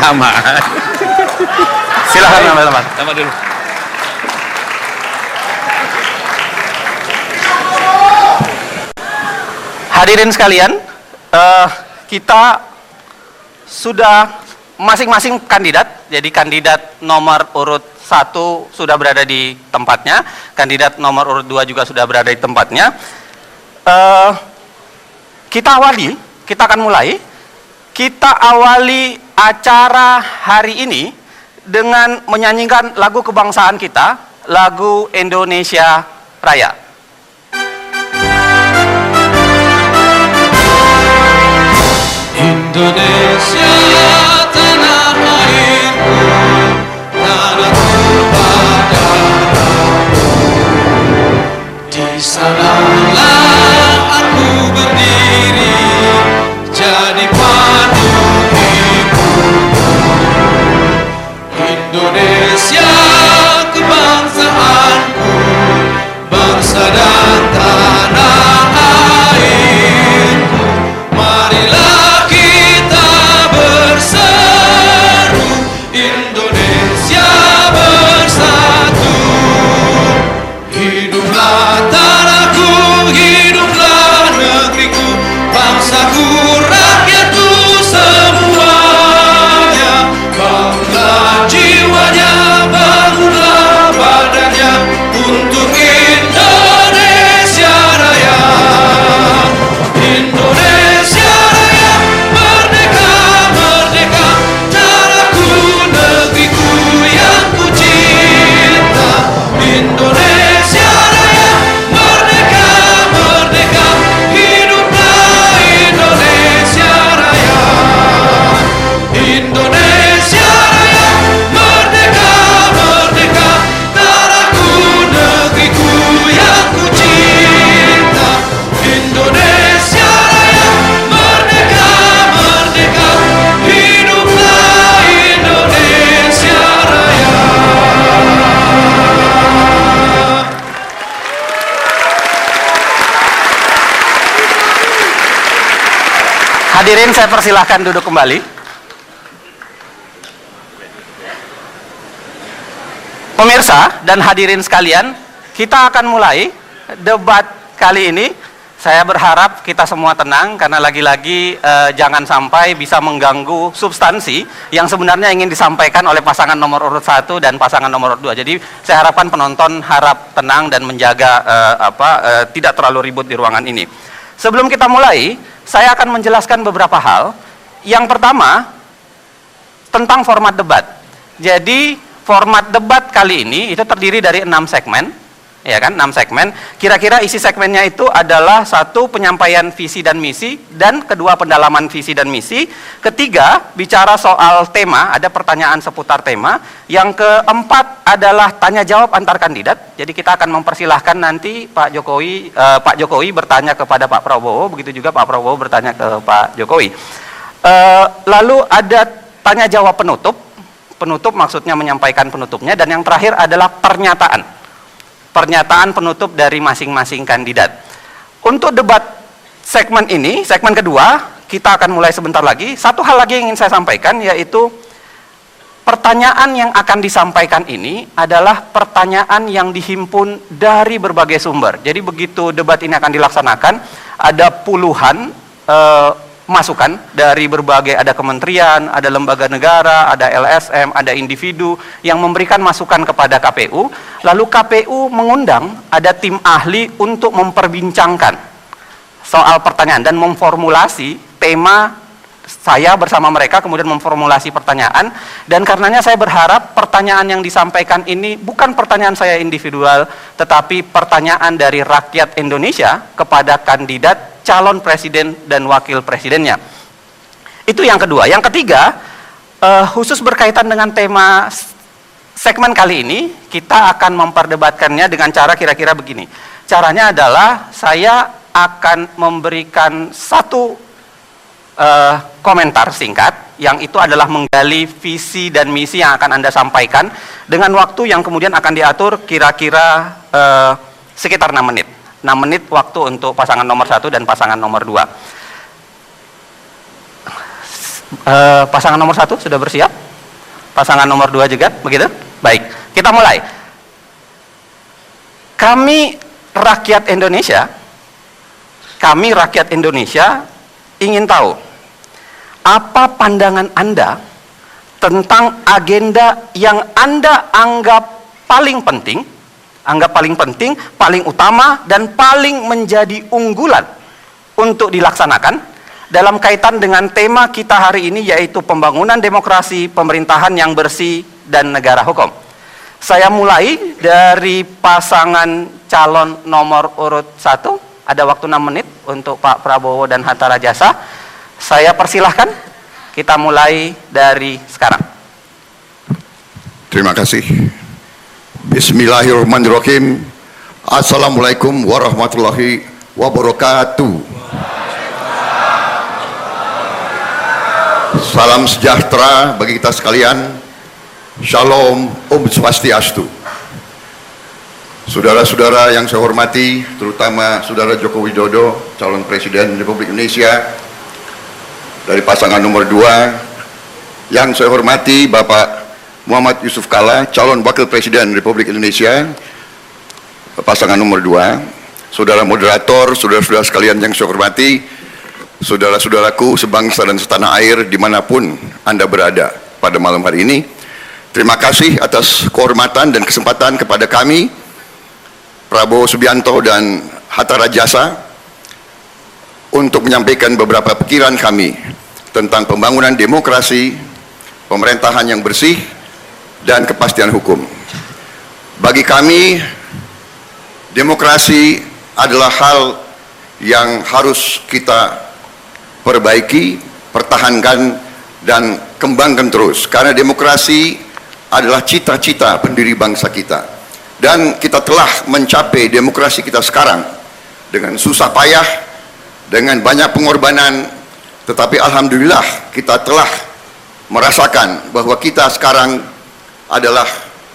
sama. Silakan teman-teman. Sama dulu. Hadirin sekalian, kita sudah masing-masing kandidat, jadi kandidat nomor urut 1 sudah berada di tempatnya, kandidat nomor urut 2 juga sudah berada di tempatnya. Kita akan mulai. Kita awali acara hari ini dengan menyanyikan lagu kebangsaan kita, lagu Indonesia Raya. Indonesia tanah airku, tanahku padamu. Di sanalah aku berdiri, jadi pandu hidupku. Indonesia kebangsaanku, bangsa dan tanah airku. Marilah kita berseru, Indonesia bersatu. Hiduplah tanahku, hiduplah negeriku, bangsaku, rakyatku semuanya. Bangunlah jiwanya, bangunlah badannya untuk Indonesia Raya. Indonesia Raya, merdeka, merdeka, tanahku, negeriku yang ku cinta. Indonesia Raya, merdeka, merdeka, hiduplah Indonesia Raya. Indonesia Raya, merdeka, merdeka, tanahku, negeriku yang ku cinta. Indonesia Raya, merdeka, merdeka, hiduplah Indonesia Raya. Hadirin, saya persilahkan duduk kembali. Pemirsa dan hadirin sekalian, kita akan mulai debat kali ini. Saya berharap kita semua tenang, karena lagi-lagi jangan sampai bisa mengganggu substansi yang sebenarnya ingin disampaikan oleh pasangan nomor urut 1 dan pasangan nomor urut 2. Jadi saya harapkan penonton harap tenang dan menjaga tidak terlalu ribut di ruangan ini. Sebelum kita mulai, saya akan menjelaskan beberapa hal. Yang pertama, tentang format debat. Jadi format debat kali ini itu terdiri dari 6 segmen, ya kan, 6 segmen. Kira-kira isi segmennya itu adalah 1, penyampaian visi dan misi, dan 2, pendalaman visi dan misi. Ketiga, bicara soal tema, ada pertanyaan seputar tema. Yang keempat adalah tanya jawab antar kandidat. Jadi kita akan mempersilahkan nanti Pak Jokowi bertanya kepada Pak Prabowo, begitu juga Pak Prabowo bertanya ke Pak Jokowi. Lalu ada tanya jawab penutup. Penutup maksudnya menyampaikan penutupnya, dan yang terakhir adalah pernyataan penutup dari masing-masing kandidat. Untuk debat segmen ini, segmen kedua, kita akan mulai sebentar lagi. Satu hal lagi yang ingin saya sampaikan, yaitu pertanyaan yang akan disampaikan ini adalah pertanyaan yang dihimpun dari berbagai sumber. Jadi begitu debat ini akan dilaksanakan, ada puluhan masukan dari berbagai, ada kementerian, ada lembaga negara, ada LSM, ada individu yang memberikan masukan kepada KPU. Lalu KPU mengundang ada tim ahli untuk memperbincangkan soal pertanyaan dan memformulasi tema. Saya bersama mereka kemudian memformulasi pertanyaan, dan karenanya saya berharap pertanyaan yang disampaikan ini bukan pertanyaan saya individual, tetapi pertanyaan dari rakyat Indonesia kepada kandidat calon presiden dan wakil presidennya. Itu yang kedua. Yang ketiga, khusus berkaitan dengan tema segmen kali ini, kita akan memperdebatkannya dengan cara kira-kira begini. Caranya adalah saya akan memberikan satu komentar singkat, yang itu adalah menggali visi dan misi yang akan Anda sampaikan, dengan waktu yang kemudian akan diatur kira-kira sekitar 6 menit. 6 menit waktu untuk pasangan nomor 1 dan pasangan nomor 2. Pasangan nomor 1 sudah bersiap? Pasangan nomor 2 juga, begitu? Baik, kita mulai. Kami rakyat Indonesia ingin tahu apa pandangan Anda tentang agenda yang Anda anggap paling penting, paling utama, dan paling menjadi unggulan untuk dilaksanakan dalam kaitan dengan tema kita hari ini, yaitu pembangunan demokrasi, pemerintahan yang bersih, dan negara hukum. Saya mulai dari pasangan calon nomor urut 1. Ada waktu 6 menit untuk Pak Prabowo dan Hatta Rajasa. Saya persilahkan, kita mulai dari sekarang. Terima kasih. Bismillahirrahmanirrahim. Assalamualaikum warahmatullahi wabarakatuh. Salam sejahtera bagi kita sekalian. Shalom, Om Swastiastu. Saudara-saudara yang saya hormati, terutama Saudara Joko Widodo, calon Presiden Republik Indonesia dari pasangan nomor 2, yang saya hormati Bapak Muhammad Yusuf Kalla, calon Wakil Presiden Republik Indonesia, pasangan nomor 2, Saudara Moderator, saudara-saudara sekalian yang saya hormati, saudara-saudaraku sebangsa dan setanah air dimanapun Anda berada pada malam hari ini. Terima kasih atas kehormatan dan kesempatan kepada kami, Prabowo Subianto dan Hatta Rajasa, untuk menyampaikan beberapa pikiran kami tentang pembangunan demokrasi, pemerintahan yang bersih, dan kepastian hukum. Bagi kami, demokrasi adalah hal yang harus kita perbaiki, pertahankan, dan kembangkan terus. Karena demokrasi adalah cita-cita pendiri bangsa kita. Dan kita telah mencapai demokrasi kita sekarang dengan susah payah, dengan banyak pengorbanan, tetapi alhamdulillah kita telah merasakan bahwa kita sekarang adalah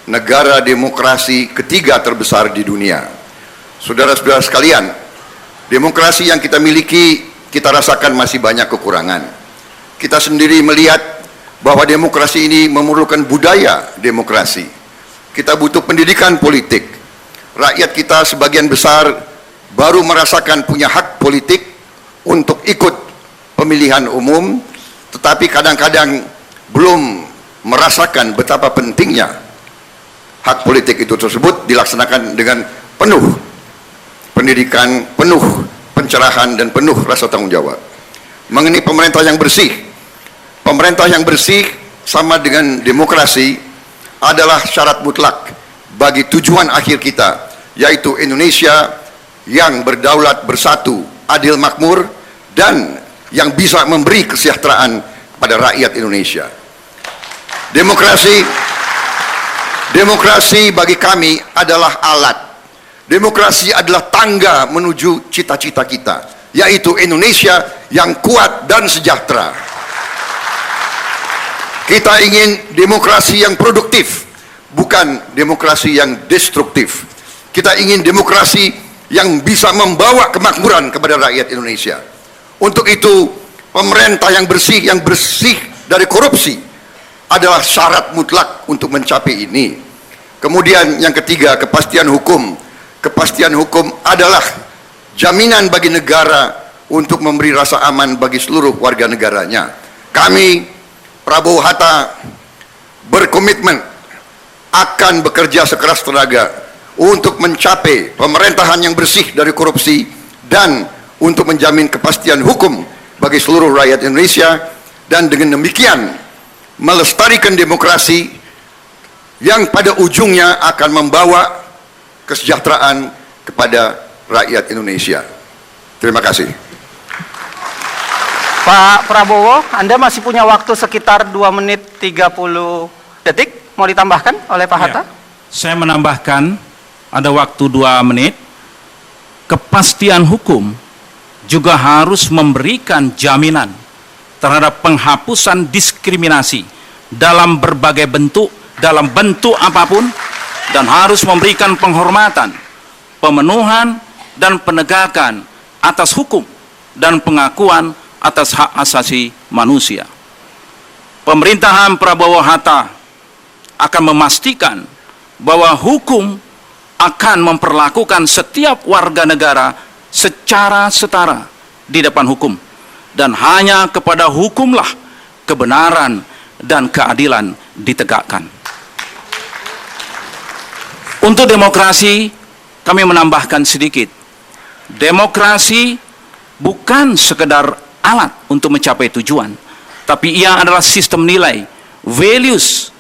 negara demokrasi ketiga terbesar di dunia. Saudara-saudara sekalian, demokrasi yang kita miliki kita rasakan masih banyak kekurangan. Kita sendiri melihat bahwa demokrasi ini memerlukan budaya demokrasi. Kita butuh pendidikan politik. Rakyat kita sebagian besar baru merasakan punya hak politik untuk ikut pemilihan umum, tetapi kadang-kadang belum merasakan betapa pentingnya hak politik itu tersebut dilaksanakan dengan penuh pendidikan, penuh pencerahan, dan penuh rasa tanggung jawab. Mengenai pemerintah yang bersih, pemerintah yang bersih sama dengan demokrasi adalah syarat mutlak bagi tujuan akhir kita, yaitu Indonesia yang berdaulat, bersatu, adil, makmur, dan yang bisa memberi kesejahteraan pada rakyat Indonesia. Demokrasi bagi kami adalah alat. Demokrasi adalah tangga menuju cita-cita kita, yaitu Indonesia yang kuat dan sejahtera. Kita ingin demokrasi yang produktif, bukan demokrasi yang destruktif. Kita ingin demokrasi yang bisa membawa kemakmuran kepada rakyat Indonesia. Untuk itu, pemerintah yang bersih dari korupsi adalah syarat mutlak untuk mencapai ini. Kemudian yang ketiga, kepastian hukum. Kepastian hukum adalah jaminan bagi negara untuk memberi rasa aman bagi seluruh warga negaranya. Kami Prabowo Hatta berkomitmen akan bekerja sekeras tenaga untuk mencapai pemerintahan yang bersih dari korupsi dan untuk menjamin kepastian hukum bagi seluruh rakyat Indonesia, dan dengan demikian melestarikan demokrasi yang pada ujungnya akan membawa kesejahteraan kepada rakyat Indonesia. Terima kasih. Pak Prabowo, Anda masih punya waktu sekitar 2 menit 30 detik. Mau ditambahkan oleh Pak Hatta? Ya, saya menambahkan ada waktu 2 menit. Kepastian hukum juga harus memberikan jaminan terhadap penghapusan diskriminasi dalam berbagai bentuk, dalam bentuk apapun, dan harus memberikan penghormatan, pemenuhan, dan penegakan atas hukum dan pengakuan atas hak asasi manusia. pemerintahan Prabowo Hatta akan memastikan bahwa hukum akan memperlakukan setiap warga negara secara setara di depan hukum, dan hanya kepada hukumlah kebenaran dan keadilan ditegakkan. Untuk demokrasi, kami menambahkan sedikit. Demokrasi bukan sekedar alat untuk mencapai tujuan, tapi ia adalah sistem nilai, values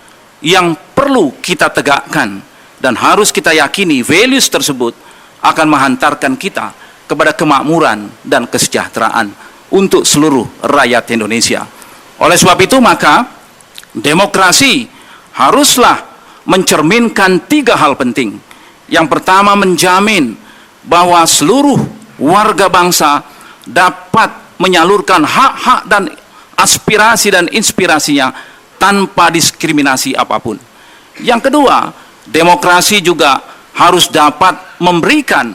yang perlu kita tegakkan, dan harus kita yakini values tersebut akan menghantarkan kita kepada kemakmuran dan kesejahteraan untuk seluruh rakyat Indonesia. Oleh sebab itu, maka demokrasi haruslah mencerminkan 3 hal penting. Yang pertama, menjamin bahwa seluruh warga bangsa dapat menyalurkan hak-hak dan aspirasi dan inspirasinya tanpa diskriminasi apapun. Yang kedua, demokrasi juga harus dapat memberikan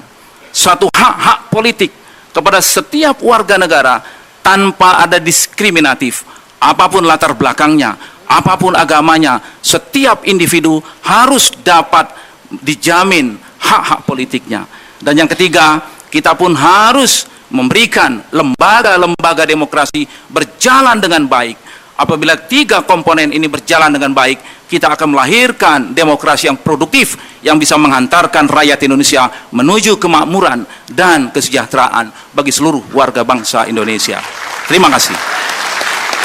suatu hak-hak politik kepada setiap warga negara tanpa ada diskriminatif. Apapun latar belakangnya, apapun agamanya, setiap individu harus dapat dijamin hak-hak politiknya. Dan yang ketiga, kita pun harus memberikan lembaga-lembaga demokrasi berjalan dengan baik. Apabila 3 komponen ini berjalan dengan baik, kita akan melahirkan demokrasi yang produktif yang bisa menghantarkan rakyat Indonesia menuju kemakmuran dan kesejahteraan bagi seluruh warga bangsa Indonesia. Terima kasih.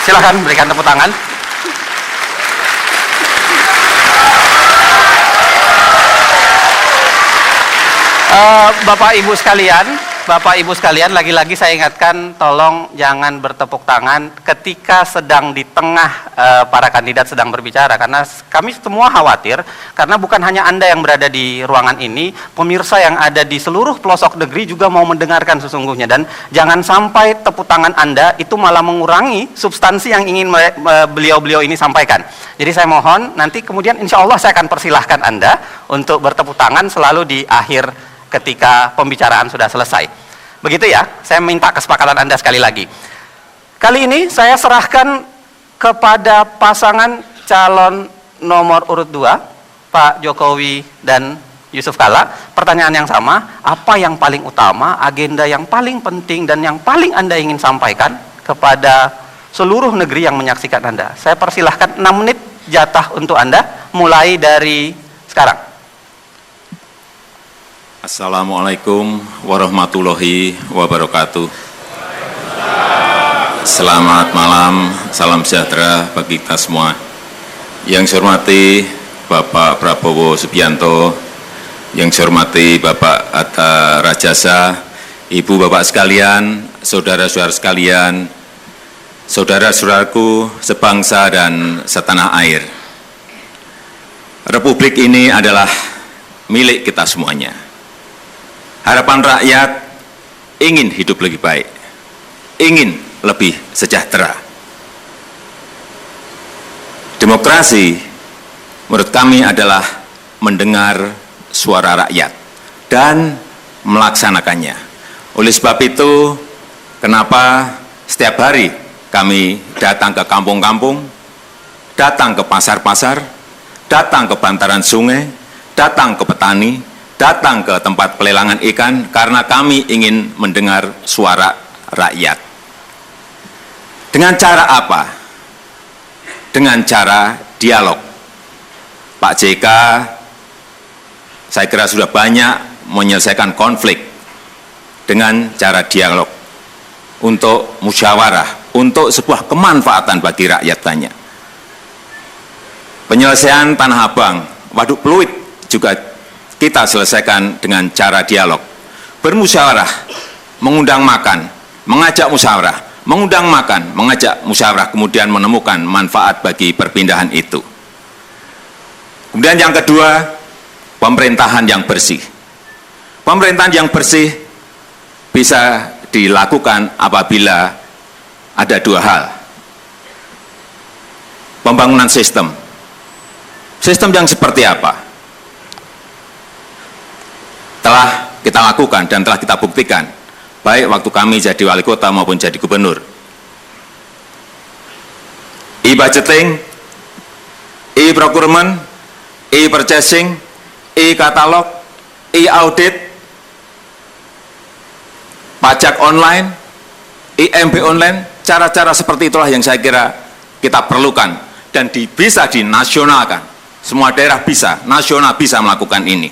Silakan berikan tepuk tangan. Bapak Ibu sekalian, lagi-lagi saya ingatkan, tolong jangan bertepuk tangan ketika sedang di tengah para kandidat sedang berbicara, karena kami semua khawatir, karena bukan hanya Anda yang berada di ruangan ini, pemirsa yang ada di seluruh pelosok negeri juga mau mendengarkan sesungguhnya, dan jangan sampai tepuk tangan Anda itu malah mengurangi substansi yang ingin beliau-beliau ini sampaikan. Jadi saya mohon, nanti kemudian insya Allah saya akan persilahkan Anda untuk bertepuk tangan selalu di akhir ketika pembicaraan sudah selesai. Begitu ya, saya minta kesepakatan Anda sekali lagi. Kali ini saya serahkan kepada pasangan calon nomor urut 2, Pak Jokowi dan Yusuf Kalla. Pertanyaan yang sama, apa yang paling utama, agenda yang paling penting dan yang paling Anda ingin sampaikan kepada seluruh negeri yang menyaksikan Anda? Saya persilahkan 6 menit jatah untuk Anda, mulai dari sekarang. Assalamualaikum warahmatullahi wabarakatuh. Selamat malam, salam sejahtera bagi kita semua. Yang saya hormati Bapak Prabowo Subianto, yang saya hormati Bapak Hatta Rajasa, Ibu Bapak sekalian, saudara-saudara sekalian, saudara-saudaraku sebangsa dan setanah air. Republik ini adalah milik kita semuanya. Harapan rakyat ingin hidup lebih baik, ingin lebih sejahtera. Demokrasi menurut kami adalah mendengar suara rakyat dan melaksanakannya. Oleh sebab itu, kenapa setiap hari kami datang ke kampung-kampung, datang ke pasar-pasar, datang ke bantaran sungai, datang ke petani, datang ke tempat pelelangan ikan, karena kami ingin mendengar suara rakyat. Dengan cara apa? Dengan cara dialog. Pak JK, saya kira sudah banyak menyelesaikan konflik dengan cara dialog, untuk musyawarah, untuk sebuah kemanfaatan bagi rakyat banyak. Penyelesaian Tanah Abang, Waduk Pluit juga kita selesaikan dengan cara dialog, bermusyawarah, mengundang makan, mengajak musyawarah, mengundang makan, mengajak musyawarah, kemudian menemukan manfaat bagi perpindahan itu. Kemudian yang kedua, pemerintahan yang bersih. Pemerintahan yang bersih bisa dilakukan apabila ada 2 hal. Pembangunan sistem. Sistem yang seperti apa? Telah kita lakukan dan telah kita buktikan, baik waktu kami jadi wali kota maupun jadi gubernur. e-budgeting, e-procurement, e-purchasing, e-katalog, e-audit, pajak online, IMB online, cara-cara seperti itulah yang saya kira kita perlukan dan bisa dinasionalkan. Semua daerah bisa, nasional bisa melakukan ini.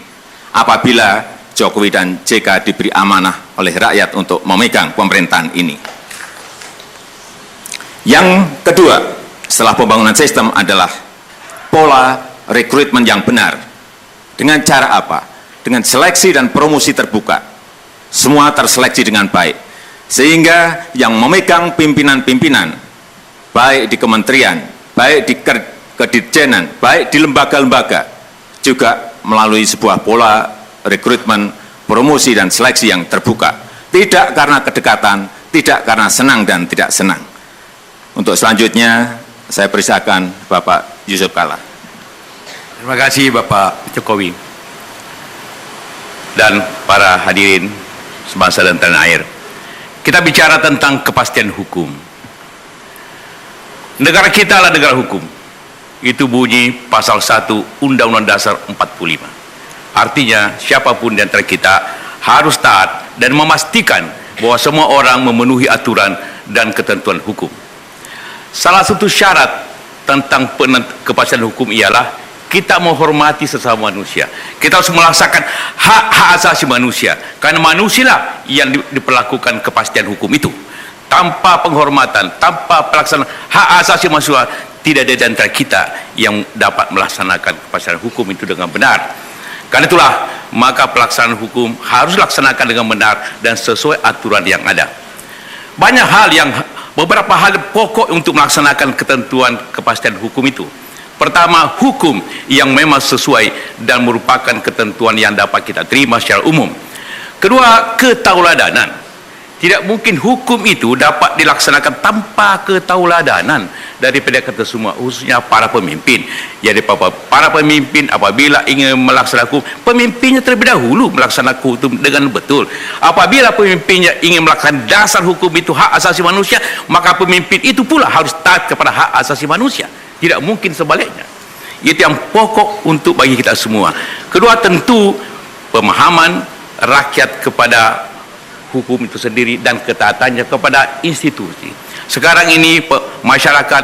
Apabila Jokowi dan JK diberi amanah oleh rakyat untuk memegang pemerintahan ini. Yang kedua, setelah pembangunan sistem adalah pola rekrutmen yang benar. Dengan cara apa? Dengan seleksi dan promosi terbuka. Semua terseleksi dengan baik. Sehingga yang memegang pimpinan-pimpinan, baik di kementerian, baik di kedirjenan, baik di lembaga-lembaga, juga melalui sebuah pola rekrutmen, promosi, dan seleksi yang terbuka. Tidak karena kedekatan, tidak karena senang dan tidak senang. Untuk selanjutnya, saya persilakan Bapak Yusuf Kalla. Terima kasih Bapak Jokowi dan para hadirin sebangsa dan tanah air. Kita bicara tentang kepastian hukum. Negara kita adalah negara hukum. Itu bunyi pasal 1 Undang-Undang Dasar 45. Artinya siapapun di antara kita harus taat dan memastikan bahwa semua orang memenuhi aturan dan ketentuan hukum. Salah satu syarat tentang kepastian hukum ialah kita menghormati sesama manusia. Kita harus melaksanakan hak-hak asasi manusia. Karena manusialah yang diperlakukan kepastian hukum itu. Tanpa penghormatan, tanpa pelaksanaan hak asasi manusia, tidak ada di antara kita yang dapat melaksanakan kepastian hukum itu dengan benar. Karena itulah, maka pelaksanaan hukum harus dilaksanakan dengan benar dan sesuai aturan yang ada. Banyak hal beberapa hal pokok untuk melaksanakan ketentuan kepastian hukum itu. Pertama, hukum yang memang sesuai dan merupakan ketentuan yang dapat kita terima secara umum. Kedua, ketauladanan. Tidak mungkin hukum itu dapat dilaksanakan tanpa ketauladanan daripada kita semua, khususnya para pemimpin. Jadi para pemimpin apabila ingin melaksanakan hukum, pemimpinnya terlebih dahulu melaksanakan hukum dengan betul. Apabila pemimpinnya ingin melaksanakan dasar hukum itu hak asasi manusia, maka pemimpin itu pula harus taat kepada hak asasi manusia. Tidak mungkin sebaliknya. Itu yang pokok untuk bagi kita semua. Kedua, tentu pemahaman rakyat kepada hukum itu sendiri dan ketaatannya kepada institusi. Sekarang ini masyarakat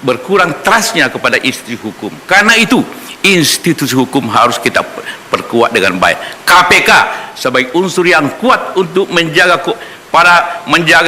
berkurang trustnya kepada institusi hukum. Karena itu institusi hukum harus kita perkuat dengan baik. KPK sebagai unsur yang kuat untuk menjaga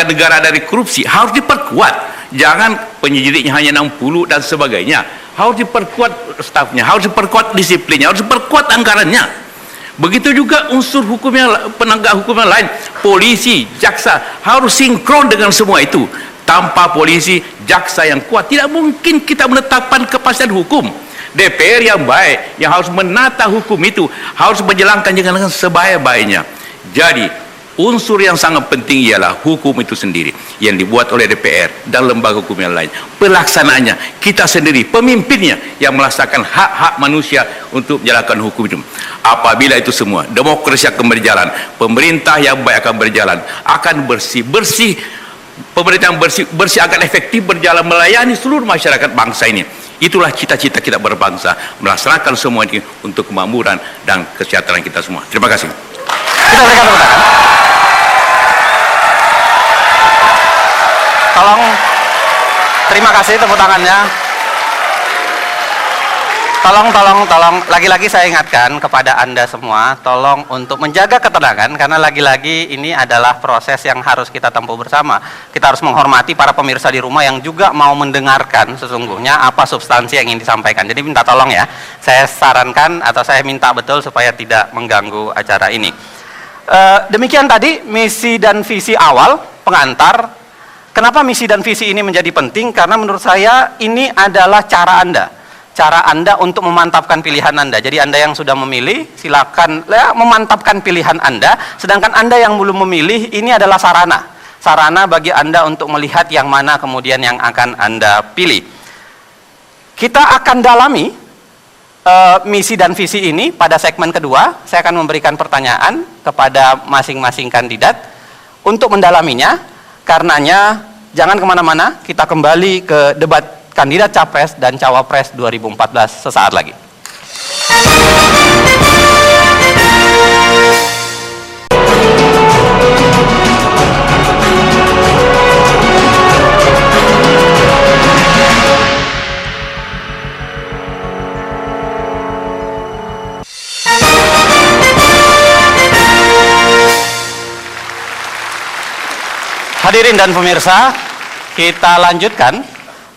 negara dari korupsi harus diperkuat. Jangan penyidiknya hanya 60 dan sebagainya. Harus diperkuat stafnya, harus diperkuat disiplinnya, harus diperkuat anggarannya. Begitu juga unsur hukum yang penegak hukum yang lain, polisi, jaksa harus sinkron dengan semua itu. Tanpa polisi, jaksa yang kuat, tidak mungkin kita menetapkan kepastian hukum. DPR yang baik, yang harus menata hukum itu, harus menjalankan dengan sebaik-baiknya. Jadi unsur yang sangat penting ialah hukum itu sendiri yang dibuat oleh DPR dan lembaga hukum yang lain. Pelaksanaannya kita sendiri, pemimpinnya yang melaksanakan hak-hak manusia untuk menjalankan hukum itu. Apabila itu semua, demokrasi akan berjalan, pemerintah yang baik akan berjalan, akan bersih-bersih, pemerintah yang bersih akan efektif berjalan melayani seluruh masyarakat bangsa ini. Itulah cita-cita kita berbangsa, melaksanakan semua ini untuk kemakmuran dan kesejahteraan kita semua. Terima kasih. Kita berikan tepuk tangan. Tolong, terima kasih tepuk tangannya. Tolong, lagi-lagi saya ingatkan kepada Anda semua, tolong untuk menjaga ketenangan, karena lagi-lagi ini adalah proses yang harus kita tempuh bersama. Kita harus menghormati para pemirsa di rumah yang juga mau mendengarkan sesungguhnya apa substansi yang ingin disampaikan. Jadi minta tolong ya, saya sarankan atau saya minta betul supaya tidak mengganggu acara ini. Demikian tadi misi dan visi awal pengantar. Kenapa misi dan visi ini menjadi penting? Karena menurut saya ini adalah cara Anda untuk memantapkan pilihan Anda. Jadi Anda yang sudah memilih, silakan ya, memantapkan pilihan Anda. Sedangkan Anda yang belum memilih, ini adalah sarana bagi Anda untuk melihat yang mana kemudian yang akan Anda pilih. Kita akan dalami misi dan visi ini pada segmen kedua. Saya akan memberikan pertanyaan kepada masing-masing kandidat untuk mendalaminya. Karenanya jangan kemana-mana, kita kembali ke debat kandidat Capres dan Cawapres 2014 sesaat lagi. Hadirin dan pemirsa, kita lanjutkan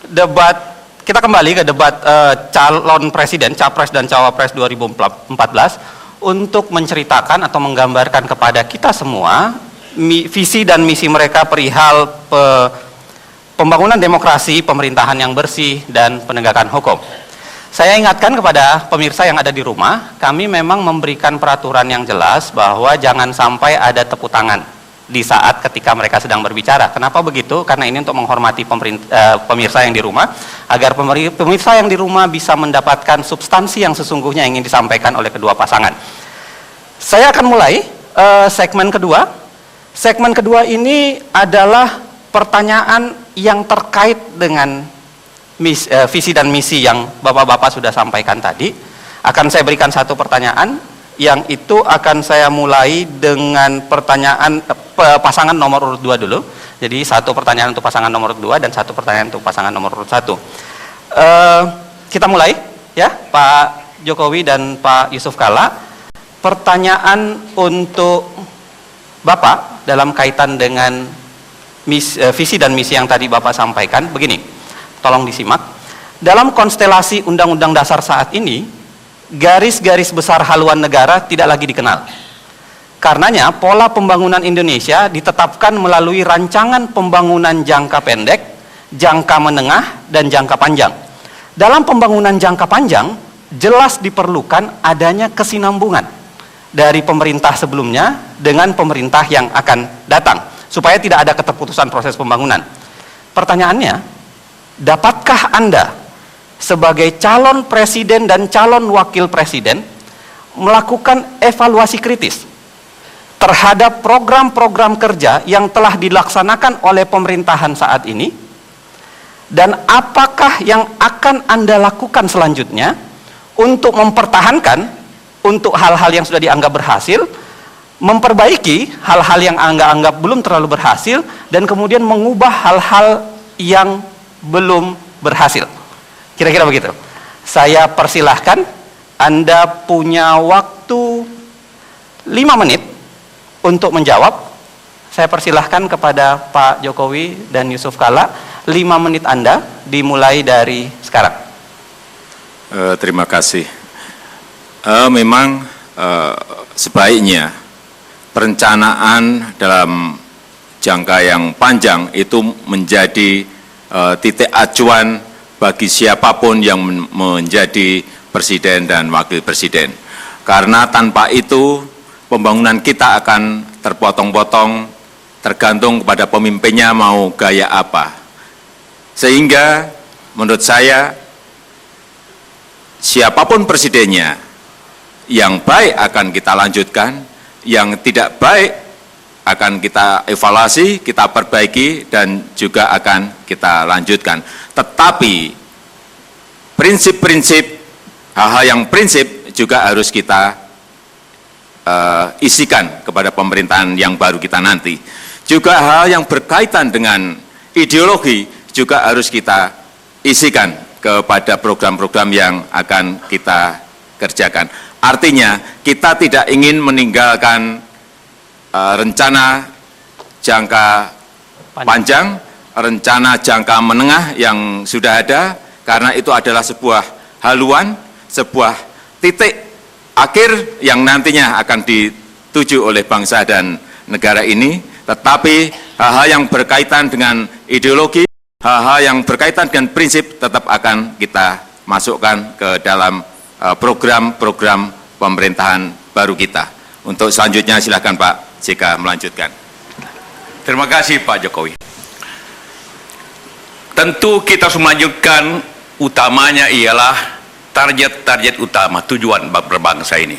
debat, kita kembali ke debat calon presiden, Capres dan Cawapres 2014 untuk menceritakan atau menggambarkan kepada kita semua visi dan misi mereka perihal pembangunan demokrasi, pemerintahan yang bersih, dan penegakan hukum. Saya ingatkan kepada pemirsa yang ada di rumah, kami memang memberikan peraturan yang jelas bahwa jangan sampai ada tepuk tangan di saat ketika mereka sedang berbicara. Kenapa begitu? Karena ini untuk menghormati pemirsa yang di rumah, agar pemirsa yang di rumah bisa mendapatkan substansi yang sesungguhnya ingin disampaikan oleh kedua pasangan. Saya akan mulai segmen kedua. Segmen kedua ini adalah pertanyaan yang terkait dengan visi dan misi yang Bapak-Bapak sudah sampaikan tadi. Akan saya berikan satu pertanyaan, yang itu akan saya mulai dengan pertanyaan pasangan nomor urut 2 dulu. Jadi satu pertanyaan untuk pasangan nomor 2 dan satu pertanyaan untuk pasangan nomor urut 1. Kita mulai ya, Pak Jokowi dan Pak Yusuf Kalla. Pertanyaan untuk Bapak dalam kaitan dengan visi dan misi yang tadi Bapak sampaikan begini. Tolong disimak. Dalam konstelasi Undang-Undang Dasar saat ini, garis-garis besar haluan negara tidak lagi dikenal. Karenanya, pola pembangunan Indonesia ditetapkan melalui rancangan pembangunan jangka pendek, jangka menengah, dan jangka panjang. Dalam pembangunan jangka panjang, jelas diperlukan adanya kesinambungan dari pemerintah sebelumnya dengan pemerintah yang akan datang, supaya tidak ada keterputusan proses pembangunan. Pertanyaannya, dapatkah Anda sebagai calon presiden dan calon wakil presiden melakukan evaluasi kritis terhadap program-program kerja yang telah dilaksanakan oleh pemerintahan saat ini, dan apakah yang akan Anda lakukan selanjutnya untuk mempertahankan untuk hal-hal yang sudah dianggap berhasil, memperbaiki hal-hal yang Anda anggap belum terlalu berhasil, dan kemudian mengubah hal-hal yang belum berhasil. Kira-kira begitu. Saya persilahkan, Anda punya waktu 5 menit untuk menjawab. Saya persilahkan kepada Pak Jokowi dan Yusuf Kalla, 5 menit Anda dimulai dari sekarang. Terima kasih. Memang sebaiknya perencanaan dalam jangka yang panjang itu menjadi titik acuan bagi siapapun yang menjadi presiden dan wakil presiden. Karena tanpa itu pembangunan kita akan terpotong-potong, tergantung kepada pemimpinnya mau gaya apa. Sehingga menurut saya siapapun presidennya, yang baik akan kita lanjutkan, yang tidak baik akan kita evaluasi, kita perbaiki, dan juga akan kita lanjutkan. Tetapi prinsip-prinsip, hal-hal yang prinsip juga harus kita isikan kepada pemerintahan yang baru kita nanti. Juga hal yang berkaitan dengan ideologi juga harus kita isikan kepada program-program yang akan kita kerjakan. Artinya kita tidak ingin meninggalkan rencana jangka panjang, rencana jangka menengah yang sudah ada, karena itu adalah sebuah haluan, sebuah titik akhir yang nantinya akan dituju oleh bangsa dan negara ini. Tetapi hal-hal yang berkaitan dengan ideologi, hal-hal yang berkaitan dengan prinsip tetap akan kita masukkan ke dalam program-program pemerintahan baru kita. Untuk selanjutnya silakan Pak JK melanjutkan. Terima kasih Pak Jokowi. Tentu kita harus melanjutkan, utamanya ialah target-target utama, tujuan berbangsa ini.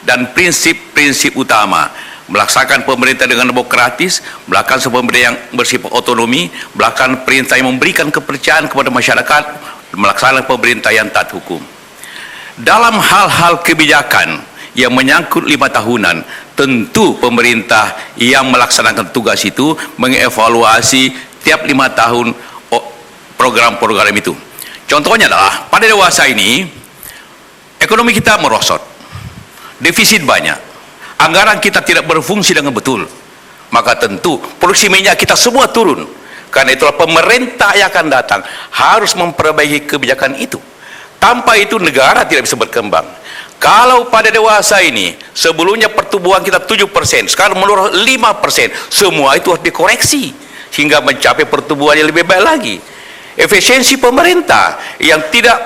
Dan prinsip-prinsip utama melaksanakan pemerintah dengan demokratis, melaksanakan pemerintah yang bersifat otonomi, melaksanakan perintah yang memberikan kepercayaan kepada masyarakat, melaksanakan pemerintah yang taat hukum. Dalam hal-hal kebijakan yang menyangkut 5 tahunan, tentu pemerintah yang melaksanakan tugas itu mengevaluasi tiap 5 tahun program-program itu. Contohnya adalah pada dewasa ini ekonomi kita merosot, defisit banyak, anggaran kita tidak berfungsi dengan betul, maka tentu produksi minyak kita semua turun. Karena itulah pemerintah yang akan datang harus memperbaiki kebijakan itu. Tanpa itu negara tidak bisa berkembang. Kalau pada dewasa ini sebelumnya pertumbuhan kita 7%, sekarang menurun 5%, semua itu harus dikoreksi sehingga mencapai pertumbuhan yang lebih baik lagi. Efisiensi pemerintah yang tidak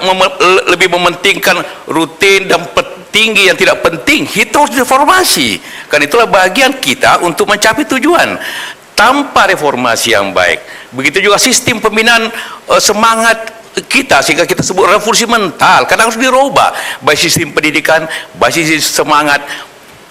lebih mementingkan rutin dan tinggi yang tidak penting, itu harus reformasi. Karena itulah bagian kita untuk mencapai tujuan. Tanpa reformasi yang baik, begitu juga sistem pembinaan semangat kita, sehingga kita sebut revolusi mental, karena harus dirubah baik sistem pendidikan, baik sistem semangat,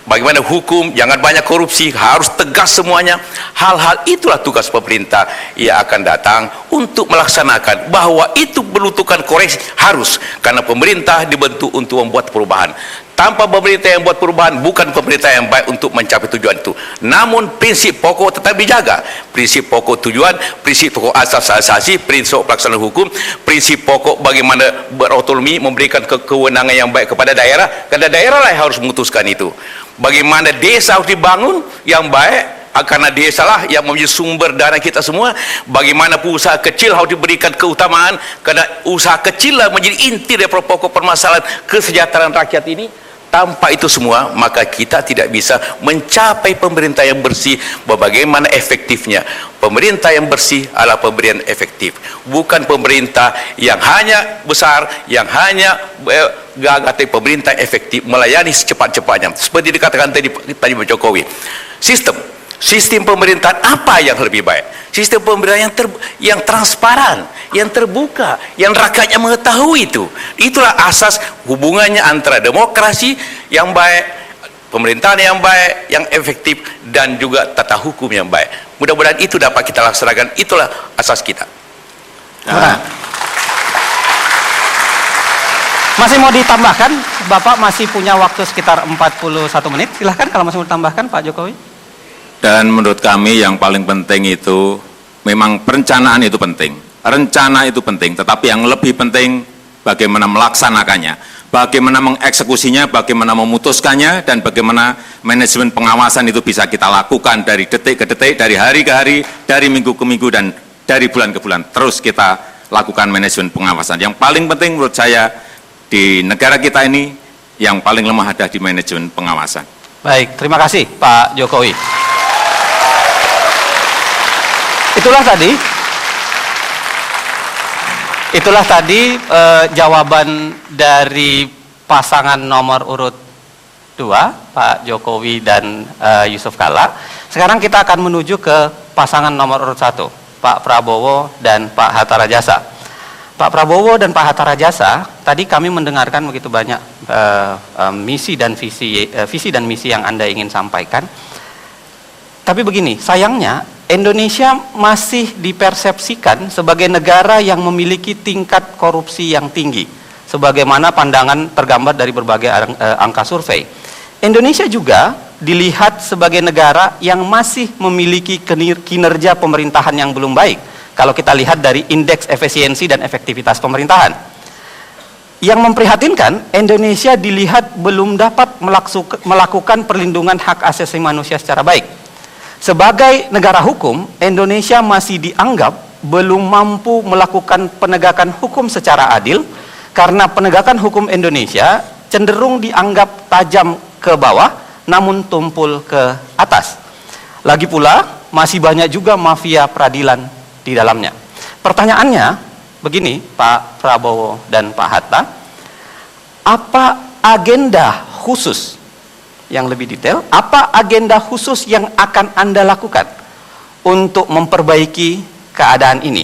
bagaimana hukum, jangan banyak korupsi, harus tegas semuanya. Hal-hal itulah tugas pemerintah yang akan datang untuk melaksanakan, bahwa itu membutuhkan koreksi, harus, karena pemerintah dibentuk untuk membuat perubahan. Tanpa pemerintah yang buat perubahan, bukan pemerintah yang baik untuk mencapai tujuan itu. Namun prinsip pokok tetap dijaga. Prinsip pokok tujuan, prinsip pokok asas-asasi, prinsip pelaksanaan hukum, prinsip pokok bagaimana berotonomi, memberikan kewenangan yang baik kepada daerah, karena daerah lah yang harus memutuskan itu. Bagaimana desa harus dibangun yang baik, karena desa lah yang menjadi sumber dana kita semua. Bagaimana usaha kecil harus diberikan keutamaan, karena usaha kecil lah menjadi inti dari pokok permasalahan kesejahteraan rakyat ini. Tanpa itu semua, maka kita tidak bisa mencapai pemerintah yang bersih. Bagaimana efektifnya? Pemerintah yang bersih adalah pemerintahan efektif, bukan pemerintah yang hanya besar, yang hanya gagah. Pemerintah efektif melayani secepat-cepatnya. Seperti dikatakan tadi Pak Jokowi, sistem pemerintahan apa yang lebih baik? Sistem pemerintahan yang transparan, yang terbuka, yang rakyatnya mengetahui itu. Itulah asas hubungannya antara demokrasi yang baik, pemerintahan yang baik, yang efektif, dan juga tata hukum yang baik. Mudah-mudahan itu dapat kita laksanakan. Itulah asas kita. Masih mau ditambahkan? Bapak masih punya waktu sekitar 41 menit. Silahkan kalau masih mau ditambahkan, Pak Jokowi. Dan menurut kami yang paling penting itu memang perencanaan itu penting. Rencana itu penting, tetapi yang lebih penting bagaimana melaksanakannya, bagaimana mengeksekusinya, bagaimana memutuskannya, dan bagaimana manajemen pengawasan itu bisa kita lakukan dari detik ke detik, dari hari ke hari, dari minggu ke minggu, dan dari bulan ke bulan. Terus kita lakukan manajemen pengawasan. Yang paling penting menurut saya di negara kita ini, yang paling lemah ada di manajemen pengawasan. Baik, terima kasih Pak Jokowi. Itulah tadi jawaban dari pasangan nomor urut 2, Pak Jokowi dan Yusuf Kalla. Sekarang kita akan menuju ke pasangan nomor urut 1, Pak Prabowo dan Pak Hatta Rajasa. Pak Prabowo dan Pak Hatta Rajasa, tadi kami mendengarkan begitu banyak visi dan misi yang Anda ingin sampaikan. Tapi begini, sayangnya Indonesia masih dipersepsikan sebagai negara yang memiliki tingkat korupsi yang tinggi, sebagaimana pandangan tergambar dari berbagai angka survei. Indonesia juga dilihat sebagai negara yang masih memiliki kinerja pemerintahan yang belum baik, kalau kita lihat dari indeks efisiensi dan efektivitas pemerintahan. Yang memprihatinkan, Indonesia dilihat belum dapat melakukan perlindungan hak asasi manusia secara baik. Sebagai negara hukum, Indonesia masih dianggap belum mampu melakukan penegakan hukum secara adil, karena penegakan hukum Indonesia cenderung dianggap tajam ke bawah namun tumpul ke atas. Lagi pula masih banyak juga mafia peradilan di dalamnya. Pertanyaannya begini, Pak Prabowo dan Pak Hatta, apa agenda khusus yang lebih detail, apa agenda khusus yang akan Anda lakukan untuk memperbaiki keadaan ini?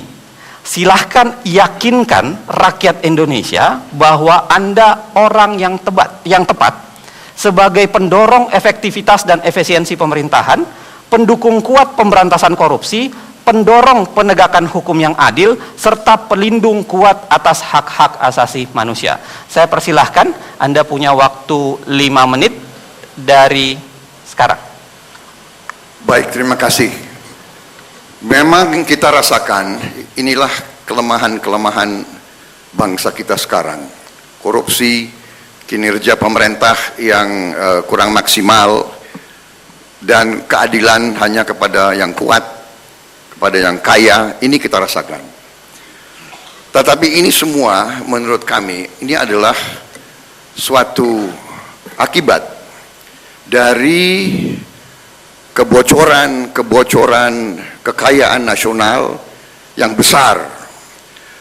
Silahkan yakinkan rakyat Indonesia bahwa Anda orang yang tepat sebagai pendorong efektivitas dan efisiensi pemerintahan, pendukung kuat pemberantasan korupsi, pendorong penegakan hukum yang adil, serta pelindung kuat atas hak-hak asasi manusia. Saya persilahkan, Anda punya waktu 5 menit dari sekarang. Baik, terima kasih. Memang kita rasakan inilah kelemahan-kelemahan bangsa kita sekarang. Korupsi, kinerja pemerintah yang kurang maksimal, dan keadilan hanya kepada yang kuat, kepada yang kaya, ini kita rasakan. Tetapi ini semua menurut kami, ini adalah suatu akibat dari kebocoran kekayaan nasional yang besar.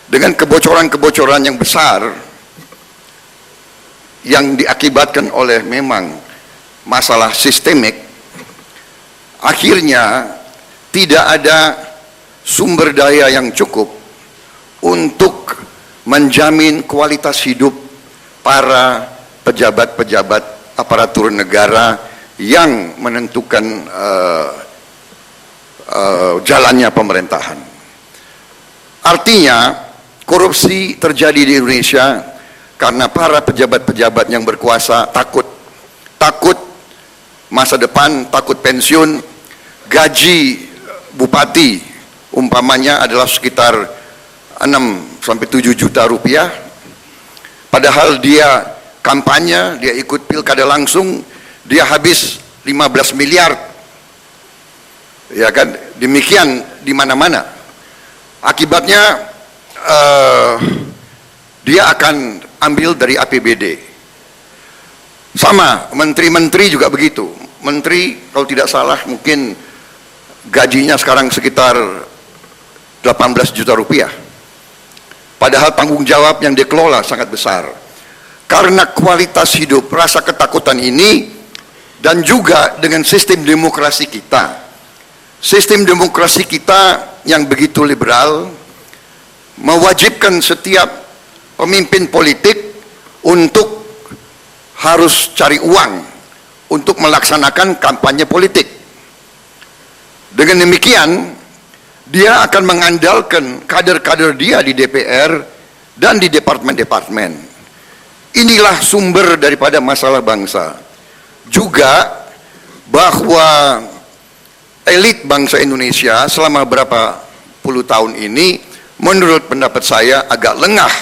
Dengan kebocoran yang besar, yang diakibatkan oleh memang masalah sistemik, akhirnya tidak ada sumber daya yang cukup untuk menjamin kualitas hidup para pejabat-pejabat aparatur negara yang menentukan jalannya pemerintahan. Artinya, korupsi terjadi di Indonesia karena para pejabat-pejabat yang berkuasa takut masa depan, takut pensiun. Gaji bupati umpamanya adalah sekitar 6-7 juta rupiah, padahal dia kampanye, dia ikut pilkada langsung, dia habis 15 miliar, ya kan? Demikian di mana-mana. Akibatnya dia akan ambil dari APBD. Sama, menteri-menteri juga begitu. Menteri kalau tidak salah mungkin gajinya sekarang sekitar 18 juta rupiah. Padahal tanggung jawab yang dikelola sangat besar. Karena kualitas hidup, rasa ketakutan ini, dan juga dengan sistem demokrasi kita. Sistem demokrasi kita yang begitu liberal, mewajibkan setiap pemimpin politik untuk harus cari uang untuk melaksanakan kampanye politik. Dengan demikian, dia akan mengandalkan kader-kader dia di DPR dan di departemen-departemen. Inilah sumber daripada masalah bangsa. Juga bahwa elit bangsa Indonesia selama berapa puluh tahun ini, menurut pendapat saya agak lengah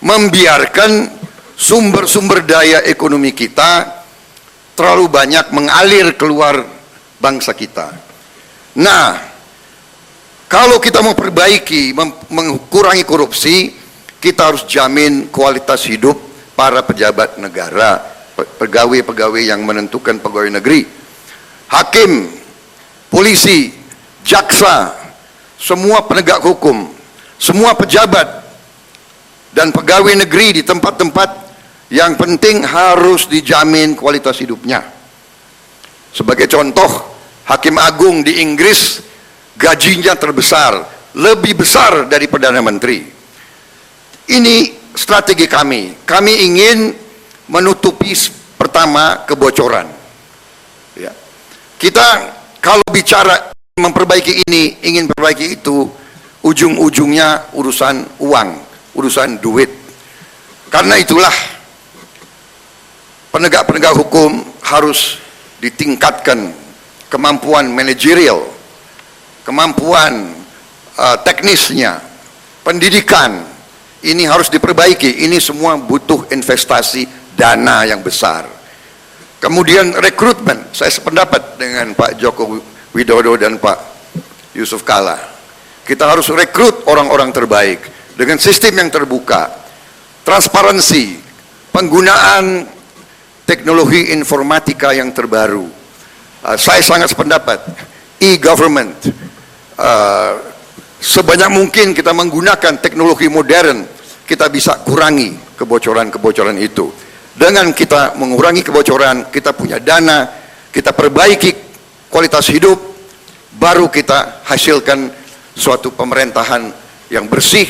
membiarkan sumber-sumber daya ekonomi kita terlalu banyak mengalir keluar bangsa kita. Nah, kalau kita mau perbaiki, mengurangi korupsi, kita harus jamin kualitas hidup para pejabat negara, pegawai-pegawai yang menentukan pegawai negeri, hakim, polisi, jaksa, semua penegak hukum, semua pejabat dan pegawai negeri di tempat-tempat yang penting harus dijamin kualitas hidupnya. Sebagai contoh, Hakim Agung di Inggris gajinya terbesar, lebih besar dari Perdana Menteri. Ini strategi kami. Kami ingin menutupi pertama kebocoran. Ya. Kita kalau bicara memperbaiki ini, ingin perbaiki itu, ujung-ujungnya urusan uang, urusan duit. Karena itulah penegak-penegak hukum harus ditingkatkan kemampuan manajerial, kemampuan teknisnya, pendidikan, ini harus diperbaiki. Ini semua butuh investasi dana yang besar. Kemudian rekrutmen, saya sependapat dengan Pak Joko Widodo dan Pak Yusuf Kala. Kita harus rekrut orang-orang terbaik dengan sistem yang terbuka, transparansi, penggunaan teknologi informatika yang terbaru. Saya sangat sependapat, e-government, sebanyak mungkin kita menggunakan teknologi modern, kita bisa kurangi kebocoran-kebocoran itu. Dengan kita mengurangi kebocoran, kita punya dana, kita perbaiki kualitas hidup, baru kita hasilkan suatu pemerintahan yang bersih,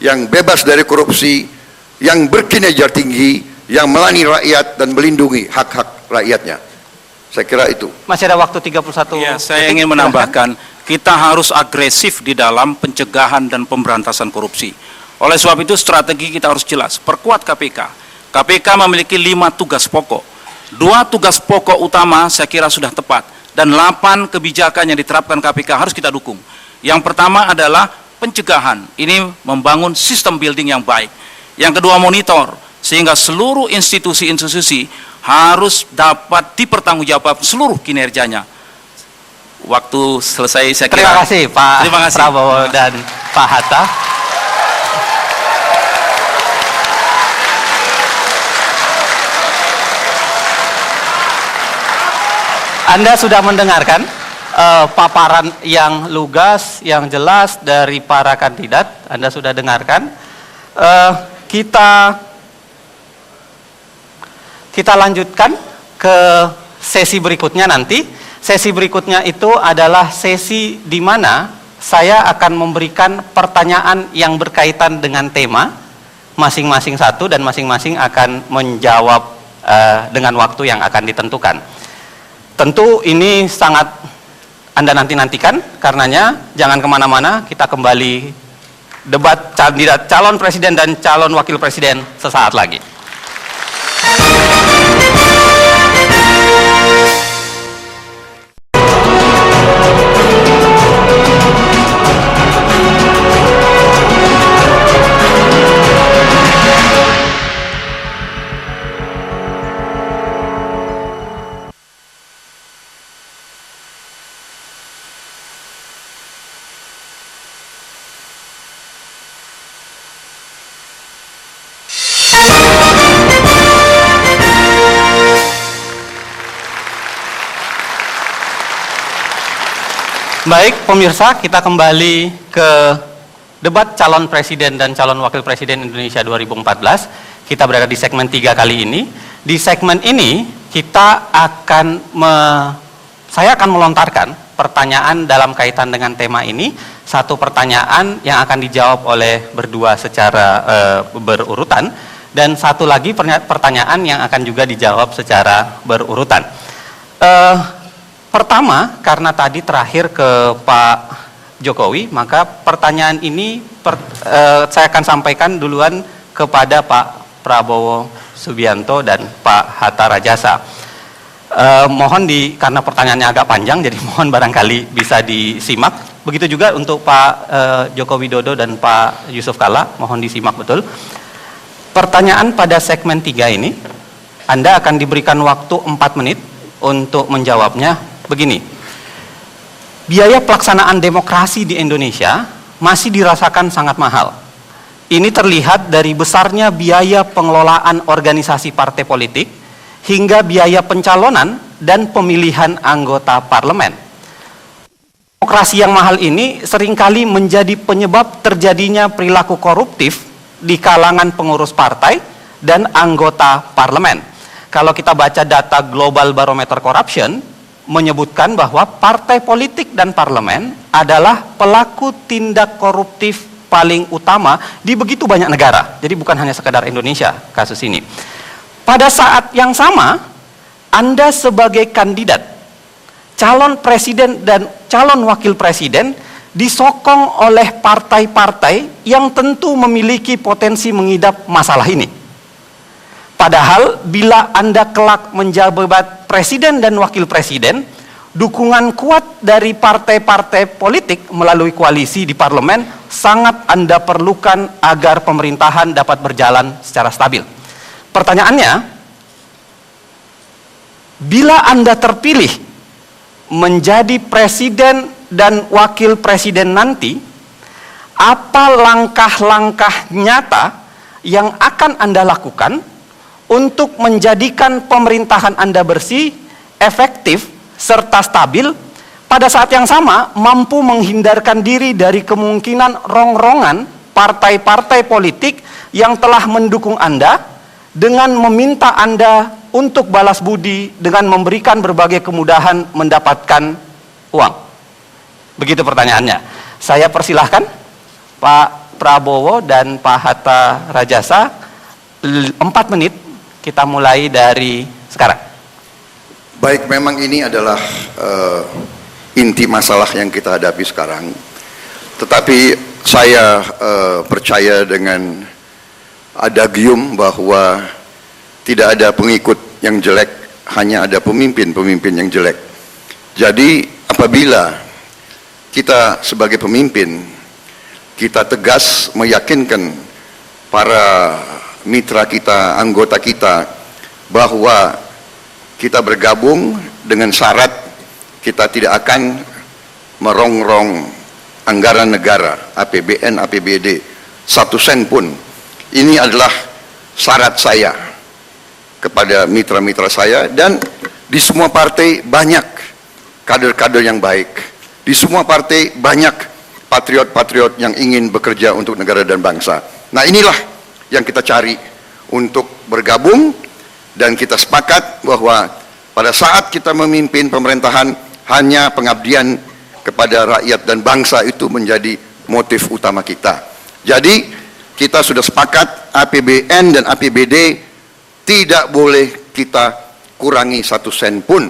yang bebas dari korupsi, yang berkinerja tinggi, yang melayani rakyat dan melindungi hak-hak rakyatnya. Saya kira itu. Masih ada waktu 31 Ya, saya detik, ingin silahkan. menambahkan, kita harus agresif di dalam pencegahan dan pemberantasan korupsi. Oleh sebab itu strategi kita harus jelas, perkuat KPK. KPK memiliki 5 tugas pokok. 2 tugas pokok utama saya kira sudah tepat, dan 8 kebijakan yang diterapkan KPK harus kita dukung. Yang pertama adalah pencegahan, ini membangun sistem building yang baik. Yang kedua monitor, sehingga seluruh institusi-institusi harus dapat dipertanggungjawabkan seluruh kinerjanya. Waktu selesai saya kira. Terima kasih Pak Terima kasih. Prabowo dan Pak Hatta. Anda sudah mendengarkan paparan yang lugas, yang jelas dari para kandidat. Anda sudah dengarkan. Kita lanjutkan ke sesi berikutnya nanti. Sesi berikutnya itu adalah sesi di mana saya akan memberikan pertanyaan yang berkaitan dengan tema masing-masing satu, dan masing-masing akan menjawab dengan waktu yang akan ditentukan. Tentu ini sangat Anda nantikan, karenanya jangan kemana-mana, kita kembali debat kandidat calon presiden dan calon wakil presiden sesaat lagi. Baik, pemirsa, kita kembali ke debat calon presiden dan calon wakil presiden Indonesia 2014. Kita berada di segmen 3 kali ini. Di segmen ini, saya akan melontarkan pertanyaan dalam kaitan dengan tema ini. Satu pertanyaan yang akan dijawab oleh berdua secara berurutan, dan satu lagi pertanyaan yang akan juga dijawab secara berurutan. Pertama, karena tadi terakhir ke Pak Jokowi, maka pertanyaan ini saya akan sampaikan duluan kepada Pak Prabowo Subianto dan Pak Hatta Rajasa. Karena pertanyaannya agak panjang, jadi mohon barangkali bisa disimak. Begitu juga untuk Pak Joko Widodo dan Pak Yusuf Kalla, mohon disimak betul. Pertanyaan pada segmen 3 ini, Anda akan diberikan waktu 4 menit untuk menjawabnya. Begini, biaya pelaksanaan demokrasi di Indonesia masih dirasakan sangat mahal. Ini terlihat dari besarnya biaya pengelolaan organisasi partai politik hingga biaya pencalonan dan pemilihan anggota parlemen. Demokrasi yang mahal ini seringkali menjadi penyebab terjadinya perilaku koruptif di kalangan pengurus partai dan anggota parlemen. Kalau kita baca data Global Barometer Corruption, menyebutkan bahwa partai politik dan parlemen adalah pelaku tindak koruptif paling utama di begitu banyak negara. Jadi bukan hanya sekadar Indonesia kasus ini. Pada saat yang sama, Anda sebagai kandidat calon presiden dan calon wakil presiden disokong oleh partai-partai yang tentu memiliki potensi mengidap masalah ini. Padahal bila Anda kelak menjabat presiden dan wakil presiden, dukungan kuat dari partai-partai politik melalui koalisi di parlemen sangat Anda perlukan agar pemerintahan dapat berjalan secara stabil. Pertanyaannya, bila Anda terpilih menjadi presiden dan wakil presiden nanti, apa langkah-langkah nyata yang akan Anda lakukan untuk menjadikan pemerintahan Anda bersih, efektif, serta stabil, pada saat yang sama mampu menghindarkan diri dari kemungkinan rongrongan partai-partai politik yang telah mendukung Anda dengan meminta Anda untuk balas budi dengan memberikan berbagai kemudahan mendapatkan uang? Begitu pertanyaannya. Saya persilahkan Pak Prabowo dan Pak Hatta Rajasa, 4 menit Kita mulai dari sekarang. Baik, memang ini adalah inti masalah yang kita hadapi sekarang. Tetapi saya percaya dengan adagium bahwa tidak ada pengikut yang jelek, hanya ada pemimpin-pemimpin yang jelek. Jadi apabila kita sebagai pemimpin, kita tegas meyakinkan para mitra kita, anggota kita, bahwa kita bergabung dengan syarat kita tidak akan merongrong anggaran negara, APBN, APBD, 1 sen pun. Ini adalah syarat saya kepada mitra-mitra saya, dan di semua partai banyak kader-kader yang baik. Di semua partai banyak patriot-patriot yang ingin bekerja untuk negara dan bangsa. Nah, inilah yang kita cari untuk bergabung, dan kita sepakat bahwa pada saat kita memimpin pemerintahan, hanya pengabdian kepada rakyat dan bangsa itu menjadi motif utama kita. Jadi kita sudah sepakat APBN dan APBD tidak boleh kita kurangi 1 sen pun.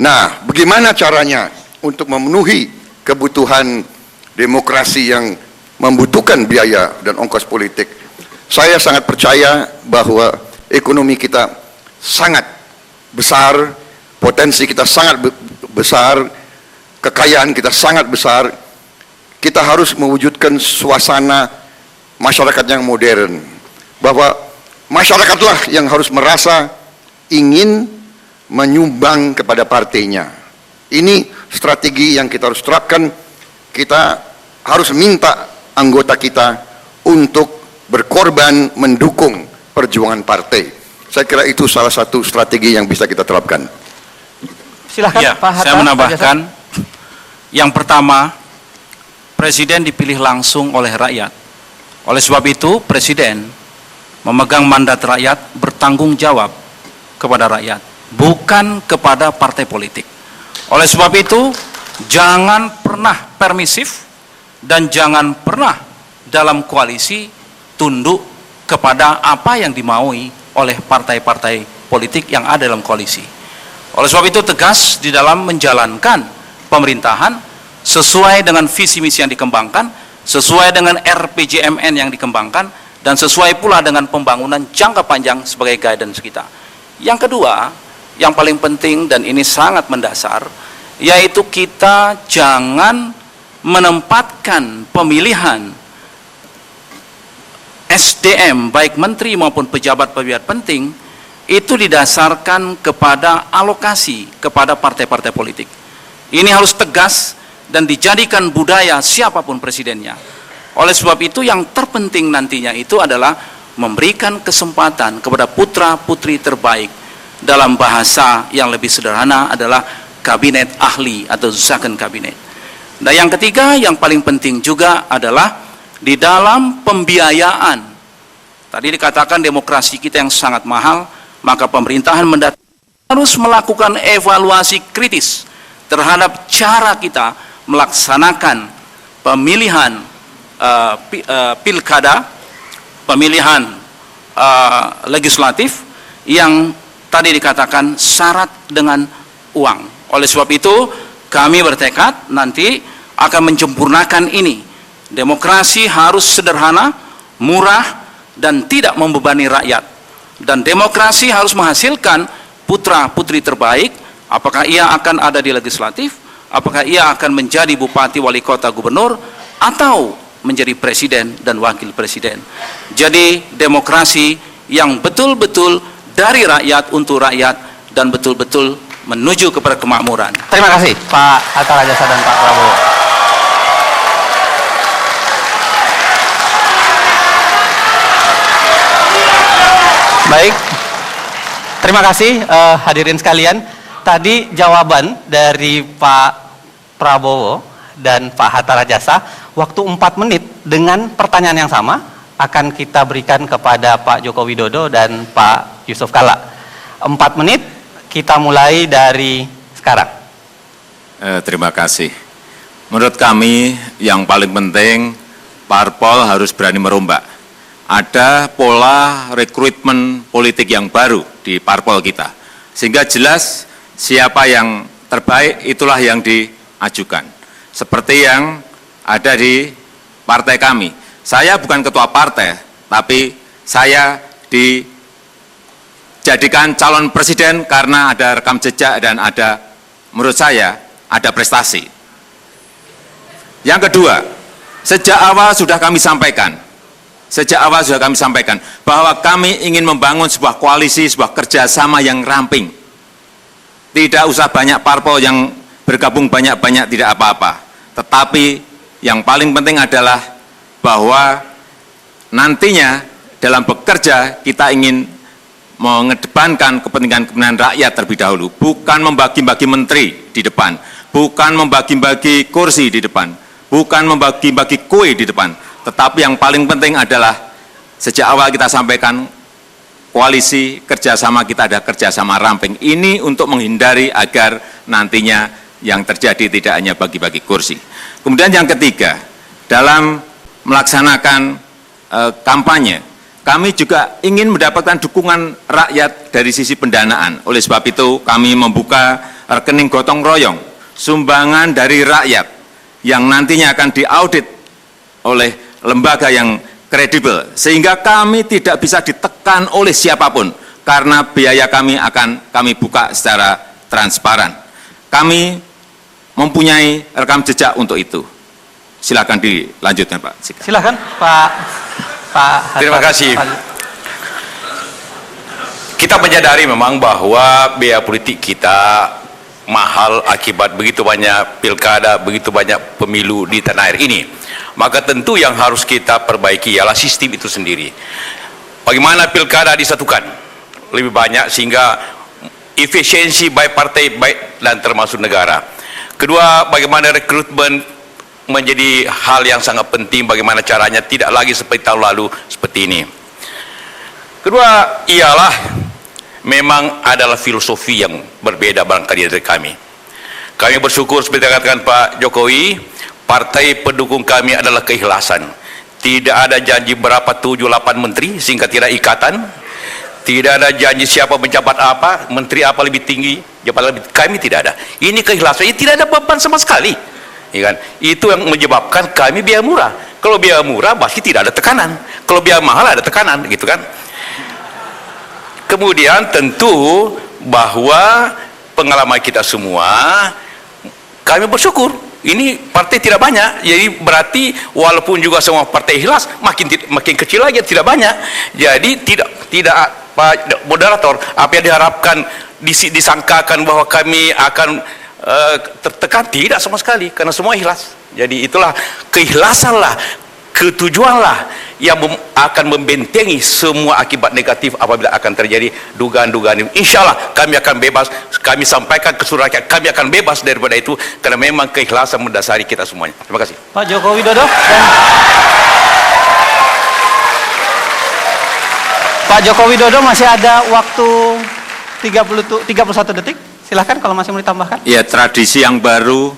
Nah, bagaimana caranya untuk memenuhi kebutuhan demokrasi yang membutuhkan biaya dan ongkos politik? Saya sangat percaya bahwa ekonomi kita sangat besar, potensi kita sangat besar, kekayaan kita sangat besar. Kita harus mewujudkan suasana masyarakat yang modern, bahwa masyarakatlah yang harus merasa ingin menyumbang kepada partainya. Ini strategi yang kita harus terapkan. Kita harus minta anggota kita untuk berkorban mendukung perjuangan partai. Saya kira itu salah satu strategi yang bisa kita terapkan. Silahkan Ya, Pak Hatta. saya menambahkan, yang pertama, Presiden dipilih langsung oleh rakyat. Oleh sebab itu, Presiden memegang mandat rakyat, bertanggung jawab kepada rakyat, bukan kepada partai politik. Oleh sebab itu, jangan pernah permisif dan jangan pernah dalam koalisi tunduk kepada apa yang dimaui oleh partai-partai politik yang ada dalam koalisi. Oleh sebab itu, tegas di dalam menjalankan pemerintahan sesuai dengan visi misi yang dikembangkan, sesuai dengan RPJMN yang dikembangkan, dan sesuai pula dengan pembangunan jangka panjang sebagai guidance kita. Yang kedua, yang paling penting dan ini sangat mendasar, yaitu kita jangan menempatkan pemilihan SDM, baik menteri maupun pejabat-pejabat penting, itu didasarkan kepada alokasi kepada partai-partai politik. Ini harus tegas dan dijadikan budaya siapapun presidennya. Oleh sebab itu, yang terpenting nantinya itu adalah memberikan kesempatan kepada putra-putri terbaik. Dalam bahasa yang lebih sederhana adalah kabinet ahli atau second kabinet. Dan yang ketiga, yang paling penting juga adalah di dalam pembiayaan. Tadi dikatakan demokrasi kita yang sangat mahal, maka pemerintahan mendatang harus melakukan evaluasi kritis terhadap cara kita melaksanakan pemilihan pilkada, pemilihan legislatif yang tadi dikatakan syarat dengan uang. Oleh sebab itu, kami bertekad nanti akan menyempurnakan ini. Demokrasi harus sederhana, murah, dan tidak membebani rakyat. Dan demokrasi harus menghasilkan putra-putri terbaik, apakah ia akan ada di legislatif, apakah ia akan menjadi bupati, wali kota, gubernur, atau menjadi presiden dan wakil presiden. Jadi demokrasi yang betul-betul dari rakyat untuk rakyat dan betul-betul menuju kepada kemakmuran. Terima kasih Pak Hatta Rajasa dan Pak Prabowo. Baik, terima kasih hadirin sekalian. Tadi jawaban dari Pak Prabowo dan Pak Hatta Rajasa, waktu 4 menit dengan pertanyaan yang sama akan kita berikan kepada Pak Joko Widodo dan Pak Yusuf Kalla. 4 menit, kita mulai dari sekarang. Terima kasih. Menurut kami yang paling penting, parpol harus berani merombak ada pola rekrutmen politik yang baru di parpol kita. Sehingga jelas siapa yang terbaik itulah yang diajukan. Seperti yang ada di partai kami. Saya bukan ketua partai, tapi saya dijadikan calon presiden karena ada rekam jejak dan ada, menurut saya, ada prestasi. Yang kedua, sejak awal sudah kami sampaikan bahwa kami ingin membangun sebuah koalisi, sebuah kerjasama yang ramping. Tidak usah banyak parpol yang bergabung banyak-banyak, tidak apa-apa. Tetapi yang paling penting adalah bahwa nantinya dalam bekerja kita ingin mengedepankan kepentingan rakyat terlebih dahulu. Bukan membagi-bagi menteri di depan, bukan membagi-bagi kursi di depan, bukan membagi-bagi kue di depan. Tetapi yang paling penting adalah sejak awal kita sampaikan koalisi kerjasama kita ada kerjasama ramping. Ini untuk menghindari agar nantinya yang terjadi tidak hanya bagi-bagi kursi. Kemudian yang ketiga, dalam melaksanakan kampanye, kami juga ingin mendapatkan dukungan rakyat dari sisi pendanaan. Oleh sebab itu kami membuka rekening gotong royong, sumbangan dari rakyat yang nantinya akan diaudit oleh lembaga yang kredibel, sehingga kami tidak bisa ditekan oleh siapapun, karena biaya kami akan kami buka secara transparan. Kami mempunyai rekam jejak untuk itu. Silakan dilanjutkan, Pak. Silakan, Pak. Terima kasih. Kita menyadari memang bahwa biaya politik kita mahal akibat begitu banyak pilkada, begitu banyak pemilu di tanah air ini. Maka tentu yang harus kita perbaiki ialah sistem itu sendiri. Bagaimana pilkada disatukan lebih banyak sehingga efisiensi baik partai baik dan termasuk negara. Kedua, bagaimana rekrutmen menjadi hal yang sangat penting, bagaimana caranya tidak lagi seperti tahun lalu seperti ini. Kedua ialah memang adalah filosofi yang berbeda barangkali dari kami. Kami bersyukur seperti yang katakan Pak Jokowi, partai pendukung kami adalah keikhlasan. Tidak ada janji berapa 7-8 menteri sehingga tidak ikatan. Tidak ada janji siapa menjabat apa, menteri apa lebih tinggi, jabatan lebih, kami tidak ada. Ini keikhlasan, ini tidak ada beban sama sekali. Ya kan? Itu yang menyebabkan kami biaya murah. Kalau biaya murah pasti tidak ada tekanan. Kalau biaya mahal ada tekanan, gitu kan? Kemudian tentu bahwa pengalaman kita semua, kami bersyukur. Ini partai tidak banyak, jadi berarti walaupun juga semua partai ikhlas, makin kecil lagi, tidak banyak. Jadi tidak Pak Moderator, apa yang diharapkan disangkakan bahwa kami akan tertekan, tidak sama sekali, karena semua ikhlas. Jadi itulah keikhlasanlah, ketujuanlah yang akan membentengi semua akibat negatif apabila akan terjadi dugaan-dugaan ini. Insya Allah kami akan bebas, kami sampaikan ke seluruh rakyat, kami akan bebas daripada itu, karena memang keikhlasan mendasari kita semuanya. Terima kasih. Pak Joko Widodo. Pak Joko Widodo masih ada waktu 31 detik. Silahkan kalau masih mau ditambahkan. Ya, tradisi yang baru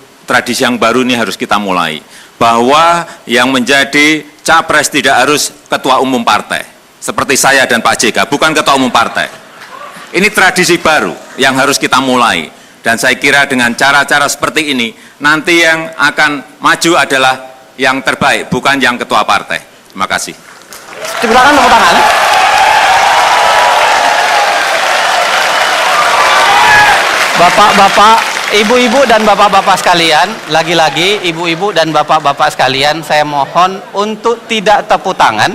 ini harus kita mulai. Bahwa yang menjadi capres tidak harus ketua umum partai. Seperti saya dan Pak JK, bukan ketua umum partai. Ini tradisi baru yang harus kita mulai. Dan saya kira dengan cara-cara seperti ini, nanti yang akan maju adalah yang terbaik, bukan yang ketua partai. Terima kasih. Silakan tepuk tangan. Bapak-bapak, ibu-ibu dan bapak-bapak sekalian, lagi-lagi ibu-ibu dan bapak-bapak sekalian, saya mohon untuk tidak tepuk tangan,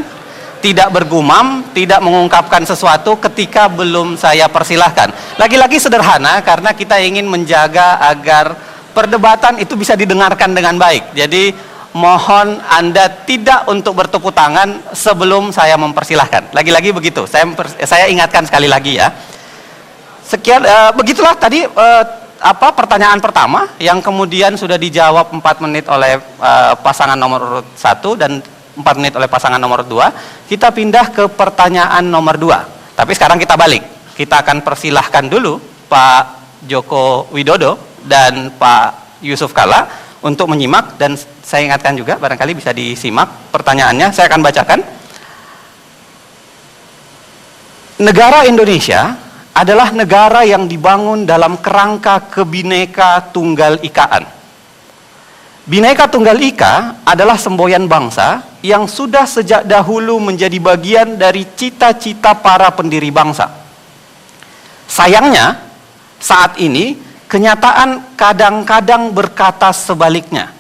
tidak bergumam, tidak mengungkapkan sesuatu ketika belum saya persilahkan. Lagi-lagi sederhana, karena kita ingin menjaga agar perdebatan itu bisa didengarkan dengan baik. Jadi mohon Anda tidak untuk bertepuk tangan sebelum saya mempersilahkan. Lagi-lagi begitu, saya ingatkan sekali lagi ya. Sekian, begitulah tadi pertanyaan pertama yang kemudian sudah dijawab 4 menit oleh pasangan nomor urut 1 dan 4 menit oleh pasangan nomor 2. Kita pindah ke pertanyaan nomor 2. Tapi sekarang kita balik. Kita akan persilahkan dulu Pak Joko Widodo dan Pak Yusuf Kalla untuk menyimak, dan saya ingatkan juga barangkali bisa disimak pertanyaannya. Saya akan bacakan. negara Indonesia adalah negara yang dibangun dalam kerangka Kebineka Tunggal Ikaan. Bhinneka Tunggal Ika adalah semboyan bangsa yang sudah sejak dahulu menjadi bagian dari cita-cita para pendiri bangsa. Sayangnya, saat ini kenyataan kadang-kadang berkata sebaliknya.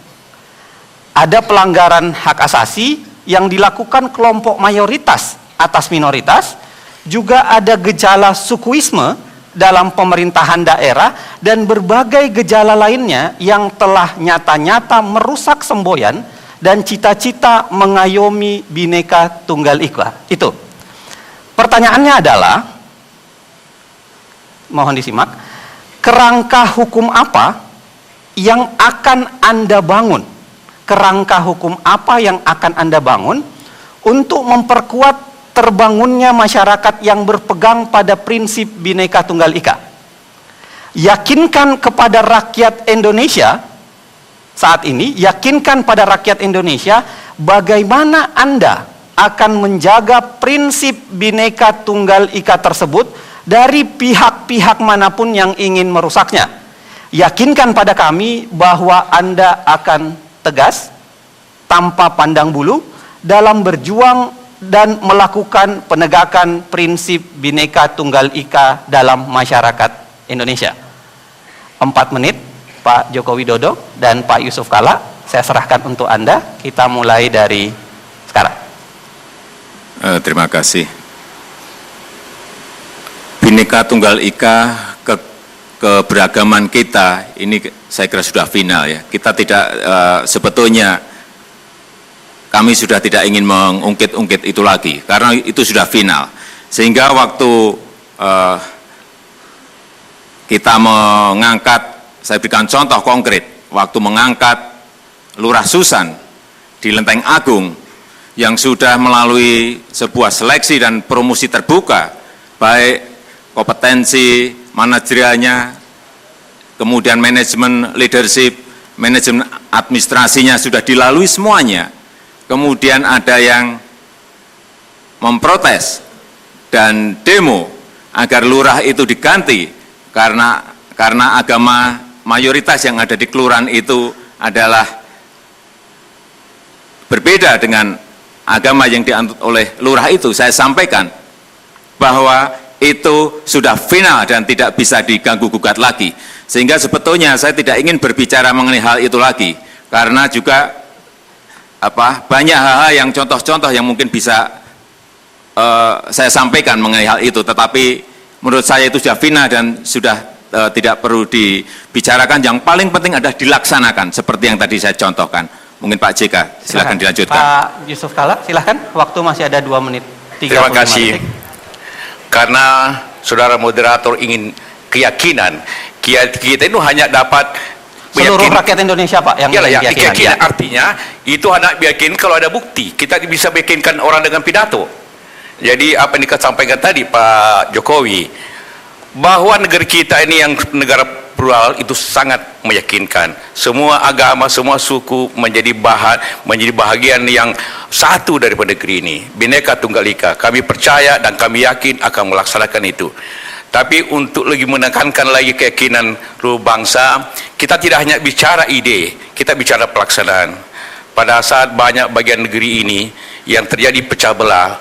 Ada pelanggaran hak asasi yang dilakukan kelompok mayoritas atas minoritas, juga ada gejala sukuisme dalam pemerintahan daerah dan berbagai gejala lainnya yang telah nyata-nyata merusak semboyan dan cita-cita mengayomi Bhinneka Tunggal Ika. Itu. Pertanyaannya adalah, mohon disimak, kerangka hukum apa yang akan Anda bangun? Kerangka hukum apa yang akan Anda bangun untuk memperkuat terbangunnya masyarakat yang berpegang pada prinsip Bhinneka Tunggal Ika? Yakinkan kepada rakyat Indonesia saat ini, yakinkan pada rakyat Indonesia bagaimana Anda akan menjaga prinsip Bhinneka Tunggal Ika tersebut dari pihak-pihak manapun yang ingin merusaknya. Yakinkan pada kami bahwa Anda akan tegas, tanpa pandang bulu, dalam berjuang dan melakukan penegakan prinsip Bhinneka Tunggal Ika dalam masyarakat Indonesia. 4 menit, Pak Joko Widodo dan Pak Yusuf Kalla, saya serahkan untuk Anda. Kita mulai dari sekarang. Terima kasih. Bhinneka Tunggal Ika, keberagaman kita, ini saya kira sudah final ya. Kita tidak, sebetulnya kami sudah tidak ingin mengungkit-ungkit itu lagi, karena itu sudah final. Sehingga waktu kita mengangkat, saya berikan contoh konkret, waktu mengangkat Lurah Susan di Lenteng Agung, yang sudah melalui sebuah seleksi dan promosi terbuka, baik kompetensi manajerialnya, kemudian manajemen leadership, manajemen administrasinya sudah dilalui semuanya. Kemudian ada yang memprotes dan demo agar lurah itu diganti karena agama mayoritas yang ada di kelurahan itu adalah berbeda dengan agama yang dianut oleh lurah itu. Saya sampaikan bahwa itu sudah final dan tidak bisa diganggu-gugat lagi. Sehingga sebetulnya saya tidak ingin berbicara mengenai hal itu lagi, karena juga banyak hal-hal yang contoh-contoh yang mungkin bisa saya sampaikan mengenai hal itu, tetapi menurut saya itu sudah final dan sudah tidak perlu dibicarakan. Yang paling penting adalah dilaksanakan seperti yang tadi saya contohkan. Mungkin Pak JK, silakan dilanjutkan. Pak Yusuf Kalla, silakan. Waktu masih ada 2 menit 35 Terima kasih. detik. Karena saudara moderator ingin keyakinan, kita itu hanya dapat Seluruh rakyat Indonesia, Pak, yang Yalah, ingin keyakinan artinya itu anak yakin kalau ada bukti. Kita bisa meyakinkan orang dengan pidato. Jadi apa yang disampaikan tadi Pak Jokowi, bahwa negara kita ini yang negara plural itu sangat meyakinkan. Semua agama, semua suku menjadi bahagian yang satu daripada negeri ini. Bhinneka Tunggal Ika. Kami percaya dan kami yakin akan melaksanakan itu. Tapi untuk lebih menekankan lagi keyakinan seluruh bangsa, kita tidak hanya bicara ide, kita bicara pelaksanaan. Pada saat banyak bagian negeri ini yang terjadi pecah belah,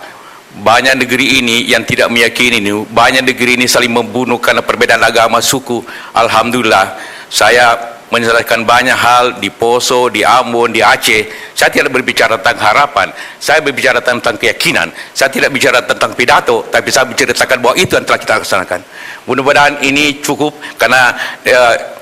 banyak negeri ini yang tidak meyakini ini, banyak negeri ini saling membunuh karena perbedaan agama, suku. Alhamdulillah, saya menyelesaikan banyak hal di Poso, di Ambon, di Aceh. Saya tidak berbicara tentang harapan, saya berbicara tentang keyakinan. Saya tidak bicara tentang pidato, tapi saya menceritakan bahwa itu yang telah kita laksanakan. Mudah-mudahan ini cukup karena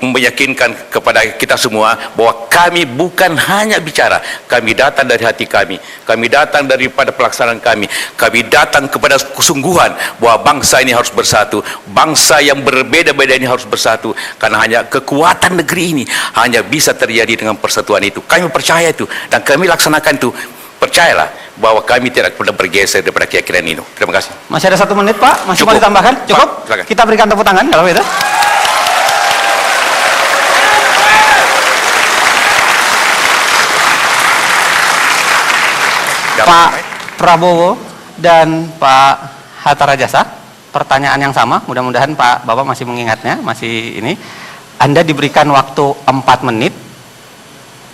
meyakinkan kepada kita semua bahwa kami bukan hanya bicara, kami datang dari hati kami datang daripada pelaksanaan kami datang kepada kesungguhan bahwa bangsa ini harus bersatu, bangsa yang berbeda-beda ini harus bersatu, karena hanya kekuatan negeri ini hanya bisa terjadi dengan persatuan itu. Kami percaya itu dan kami laksanakan itu. Percayalah bahwa kami tidak pernah bergeser daripada keyakinan itu. Terima kasih. Masih ada 1 menit, Pak. Masih Cukup. mau ditambahkan? Cukup? Pak, silakan. Kita berikan tepuk tangan kalau itu. Pak Prabowo dan Pak Hatta Rajasa. pertanyaan yang sama, mudah-mudahan Bapak masih mengingatnya, masih ini. Anda diberikan waktu 4 menit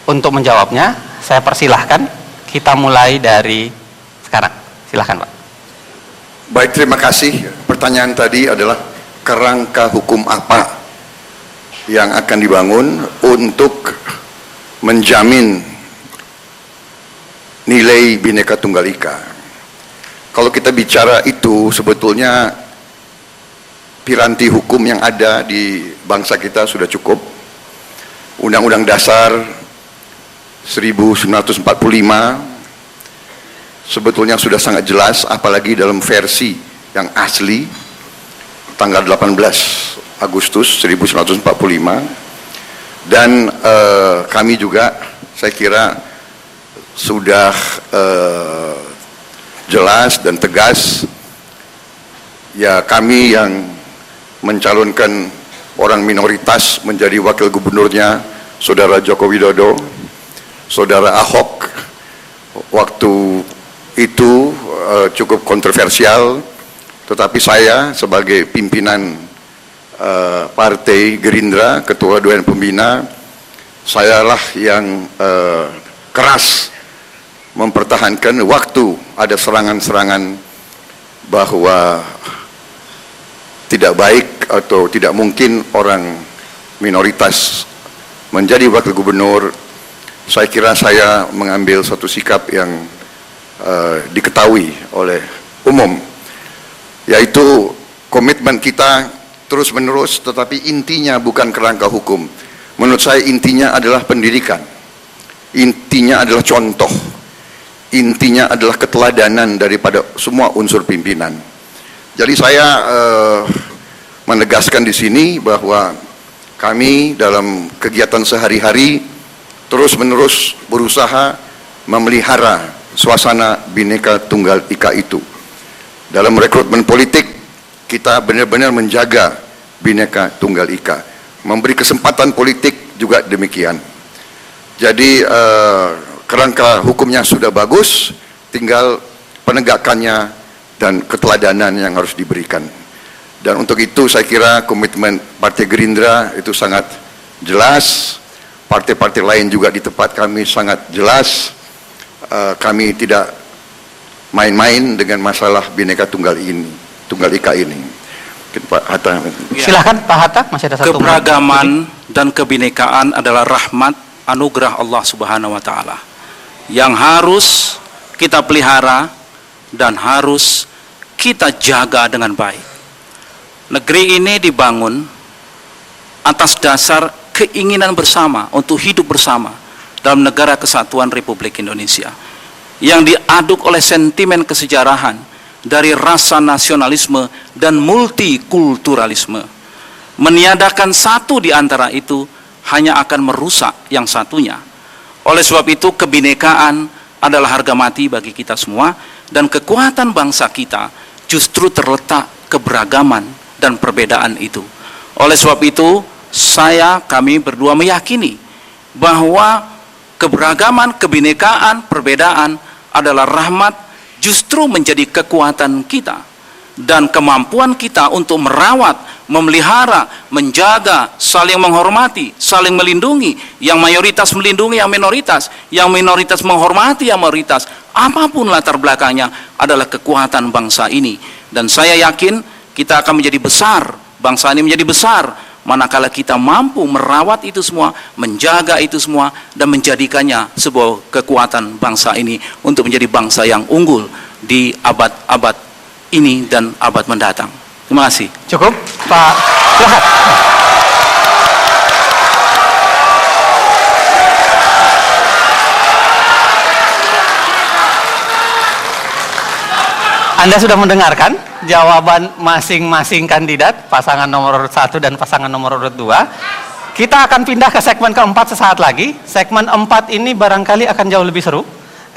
untuk menjawabnya. Saya persilahkan, kita mulai dari sekarang. Silahkan Pak. Baik, terima kasih. Pertanyaan tadi adalah kerangka hukum apa yang akan dibangun untuk menjamin nilai Bhinneka Tunggal Ika. Kalau kita bicara itu, sebetulnya piranti hukum yang ada di bangsa kita sudah cukup. Undang-Undang Dasar 1945 sebetulnya sudah sangat jelas, apalagi dalam versi yang asli tanggal 18 Agustus 1945. Dan kami juga, saya kira sudah jelas dan tegas. Ya, kami yang mencalonkan orang minoritas menjadi wakil gubernurnya Saudara Joko Widodo, Saudara Ahok, waktu itu cukup kontroversial, tetapi saya sebagai pimpinan Partai Gerindra, Ketua Dewan Pembina, sayalah yang keras mempertahankan waktu ada serangan-serangan bahwa tidak baik atau tidak mungkin orang minoritas menjadi wakil gubernur. Saya kira saya mengambil satu sikap yang diketahui oleh umum, yaitu komitmen kita terus menerus, tetapi intinya bukan kerangka hukum. Menurut saya intinya adalah pendidikan, intinya adalah contoh, intinya adalah keteladanan daripada semua unsur pimpinan. Jadi saya menegaskan di sini bahwa kami dalam kegiatan sehari-hari terus menerus berusaha memelihara suasana Bhinneka Tunggal Ika itu. Dalam rekrutmen politik kita benar-benar menjaga Bhinneka Tunggal Ika. Memberi kesempatan politik juga demikian. Jadi kerangka hukumnya sudah bagus, tinggal penegakannya dan keteladanan yang harus diberikan. Dan untuk itu saya kira komitmen Partai Gerindra itu sangat jelas. Partai-partai lain juga di tempat kami sangat jelas. Kami tidak main-main dengan masalah Bhinneka Tunggal Ika ini. Pak Hatta. Silakan Pak Hatta, masih ada satu. Keberagaman dan kebinekaan adalah rahmat anugerah Allah Subhanahu wa taala yang harus kita pelihara dan harus kita jaga dengan baik. Negeri ini dibangun atas dasar keinginan bersama untuk hidup bersama dalam negara kesatuan Republik Indonesia yang diaduk oleh sentimen kesejarahan dari rasa nasionalisme dan multikulturalisme. Meniadakan satu di antara itu hanya akan merusak yang satunya. Oleh sebab itu kebinekaan adalah harga mati bagi kita semua, dan kekuatan bangsa kita justru terletak keberagaman dan perbedaan itu. Oleh sebab itu kami berdua meyakini bahwa keberagaman, kebinekaan, perbedaan adalah rahmat, justru menjadi kekuatan kita dan kemampuan kita untuk merawat, memelihara, menjaga, saling menghormati, saling melindungi, yang mayoritas melindungi yang minoritas menghormati yang mayoritas, apapun latar belakangnya adalah kekuatan bangsa ini. Dan saya yakin kita akan menjadi besar, bangsa ini menjadi besar manakala kita mampu merawat itu semua, menjaga itu semua, dan menjadikannya sebuah kekuatan bangsa ini untuk menjadi bangsa yang unggul di abad-abad ini dan abad mendatang. Terima kasih. Cukup, Pak. Silakan. Anda sudah mendengarkan jawaban masing-masing kandidat, pasangan nomor urut 1 dan pasangan nomor urut 2. Kita akan pindah ke segmen keempat sesaat lagi. Segmen 4 ini barangkali akan jauh lebih seru,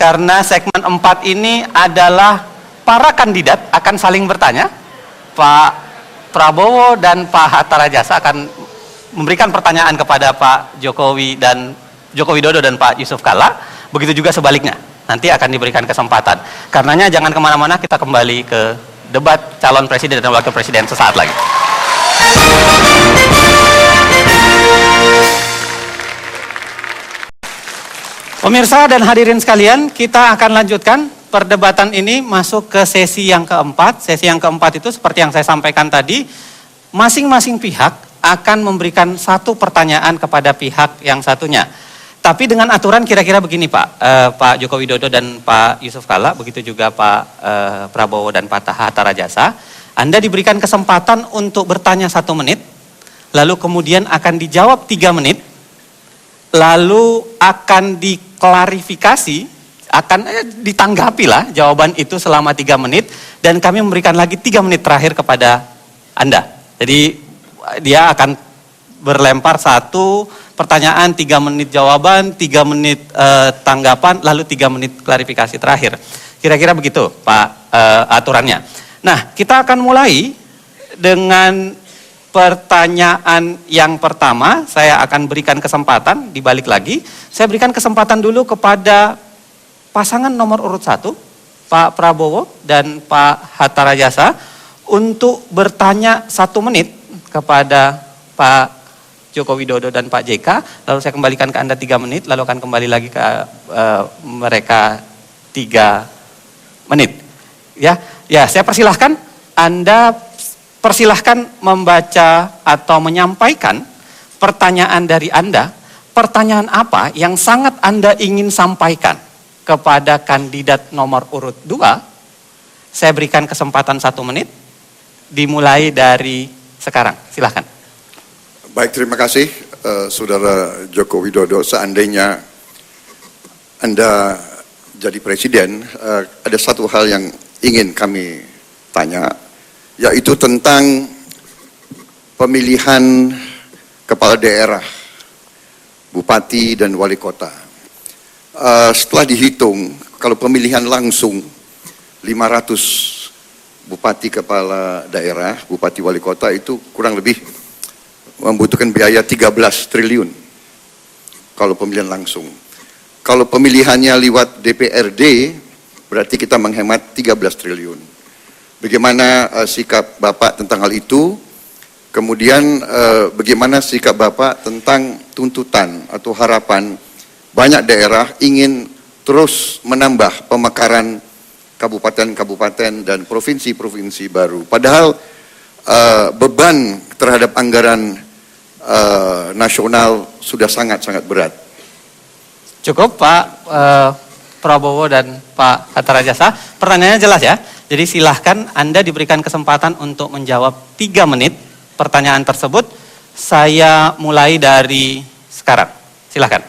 karena segmen 4 ini adalah para kandidat akan saling bertanya. Pak Prabowo dan Pak Hatta Rajasa akan memberikan pertanyaan kepada Pak Joko Widodo dan Pak Yusuf Kalla. Begitu juga sebaliknya. Nanti akan diberikan kesempatan. Karenanya jangan kemana-mana, kita kembali ke debat calon presiden dan wakil presiden sesaat lagi. Pemirsa dan hadirin sekalian, kita akan lanjutkan perdebatan ini masuk ke sesi yang keempat. Sesi yang keempat itu seperti yang saya sampaikan tadi, masing-masing pihak akan memberikan satu pertanyaan kepada pihak yang satunya. Tapi dengan aturan kira-kira begini Pak, Pak Joko Widodo dan Pak Yusuf Kalla, begitu juga Pak Prabowo dan Pak Hatta Rajasa, Anda diberikan kesempatan untuk bertanya 1 menit, lalu kemudian akan dijawab 3 menit, lalu akan diklarifikasi, akan ditanggapi lah jawaban itu selama 3 menit, dan kami memberikan lagi 3 menit terakhir kepada Anda. Jadi dia akan berlempar 1 pertanyaan, 3 menit jawaban, 3 menit tanggapan, lalu 3 menit klarifikasi terakhir. Kira-kira begitu Pak aturannya. Nah, kita akan mulai dengan pertanyaan yang pertama. Saya akan berikan kesempatan, dibalik lagi. Saya berikan kesempatan dulu kepada pasangan nomor urut 1, Pak Prabowo dan Pak Hatta Rajasa, untuk bertanya 1 menit kepada Pak Joko Widodo dan Pak JK, lalu saya kembalikan ke Anda 3 menit, lalu akan kembali lagi ke mereka 3 menit. Ya, saya persilahkan, Anda persilahkan membaca atau menyampaikan pertanyaan dari Anda. Pertanyaan apa yang sangat Anda ingin sampaikan kepada kandidat nomor urut 2? Saya berikan kesempatan 1 menit, dimulai dari sekarang. Silahkan. Baik, terima kasih Saudara Joko Widodo. Seandainya Anda jadi presiden, ada satu hal yang ingin kami tanya, yaitu tentang pemilihan kepala daerah, bupati dan wali kota. Setelah dihitung, kalau pemilihan langsung 500 bupati kepala daerah, bupati wali kota itu kurang lebih membutuhkan biaya 13 triliun kalau pemilihan langsung. Kalau pemilihannya lewat DPRD, berarti kita menghemat 13 triliun. Bagaimana sikap Bapak tentang hal itu? Kemudian bagaimana sikap Bapak tentang tuntutan atau harapan banyak daerah ingin terus menambah pemekaran kabupaten-kabupaten dan provinsi-provinsi baru. Padahal beban terhadap anggaran nasional sudah sangat-sangat berat. Cukup Pak Prabowo dan Pak Hatta Rajasa. Pertanyaannya jelas ya. Jadi silahkan Anda diberikan kesempatan untuk menjawab 3 menit pertanyaan tersebut. Saya mulai dari sekarang. Silahkan.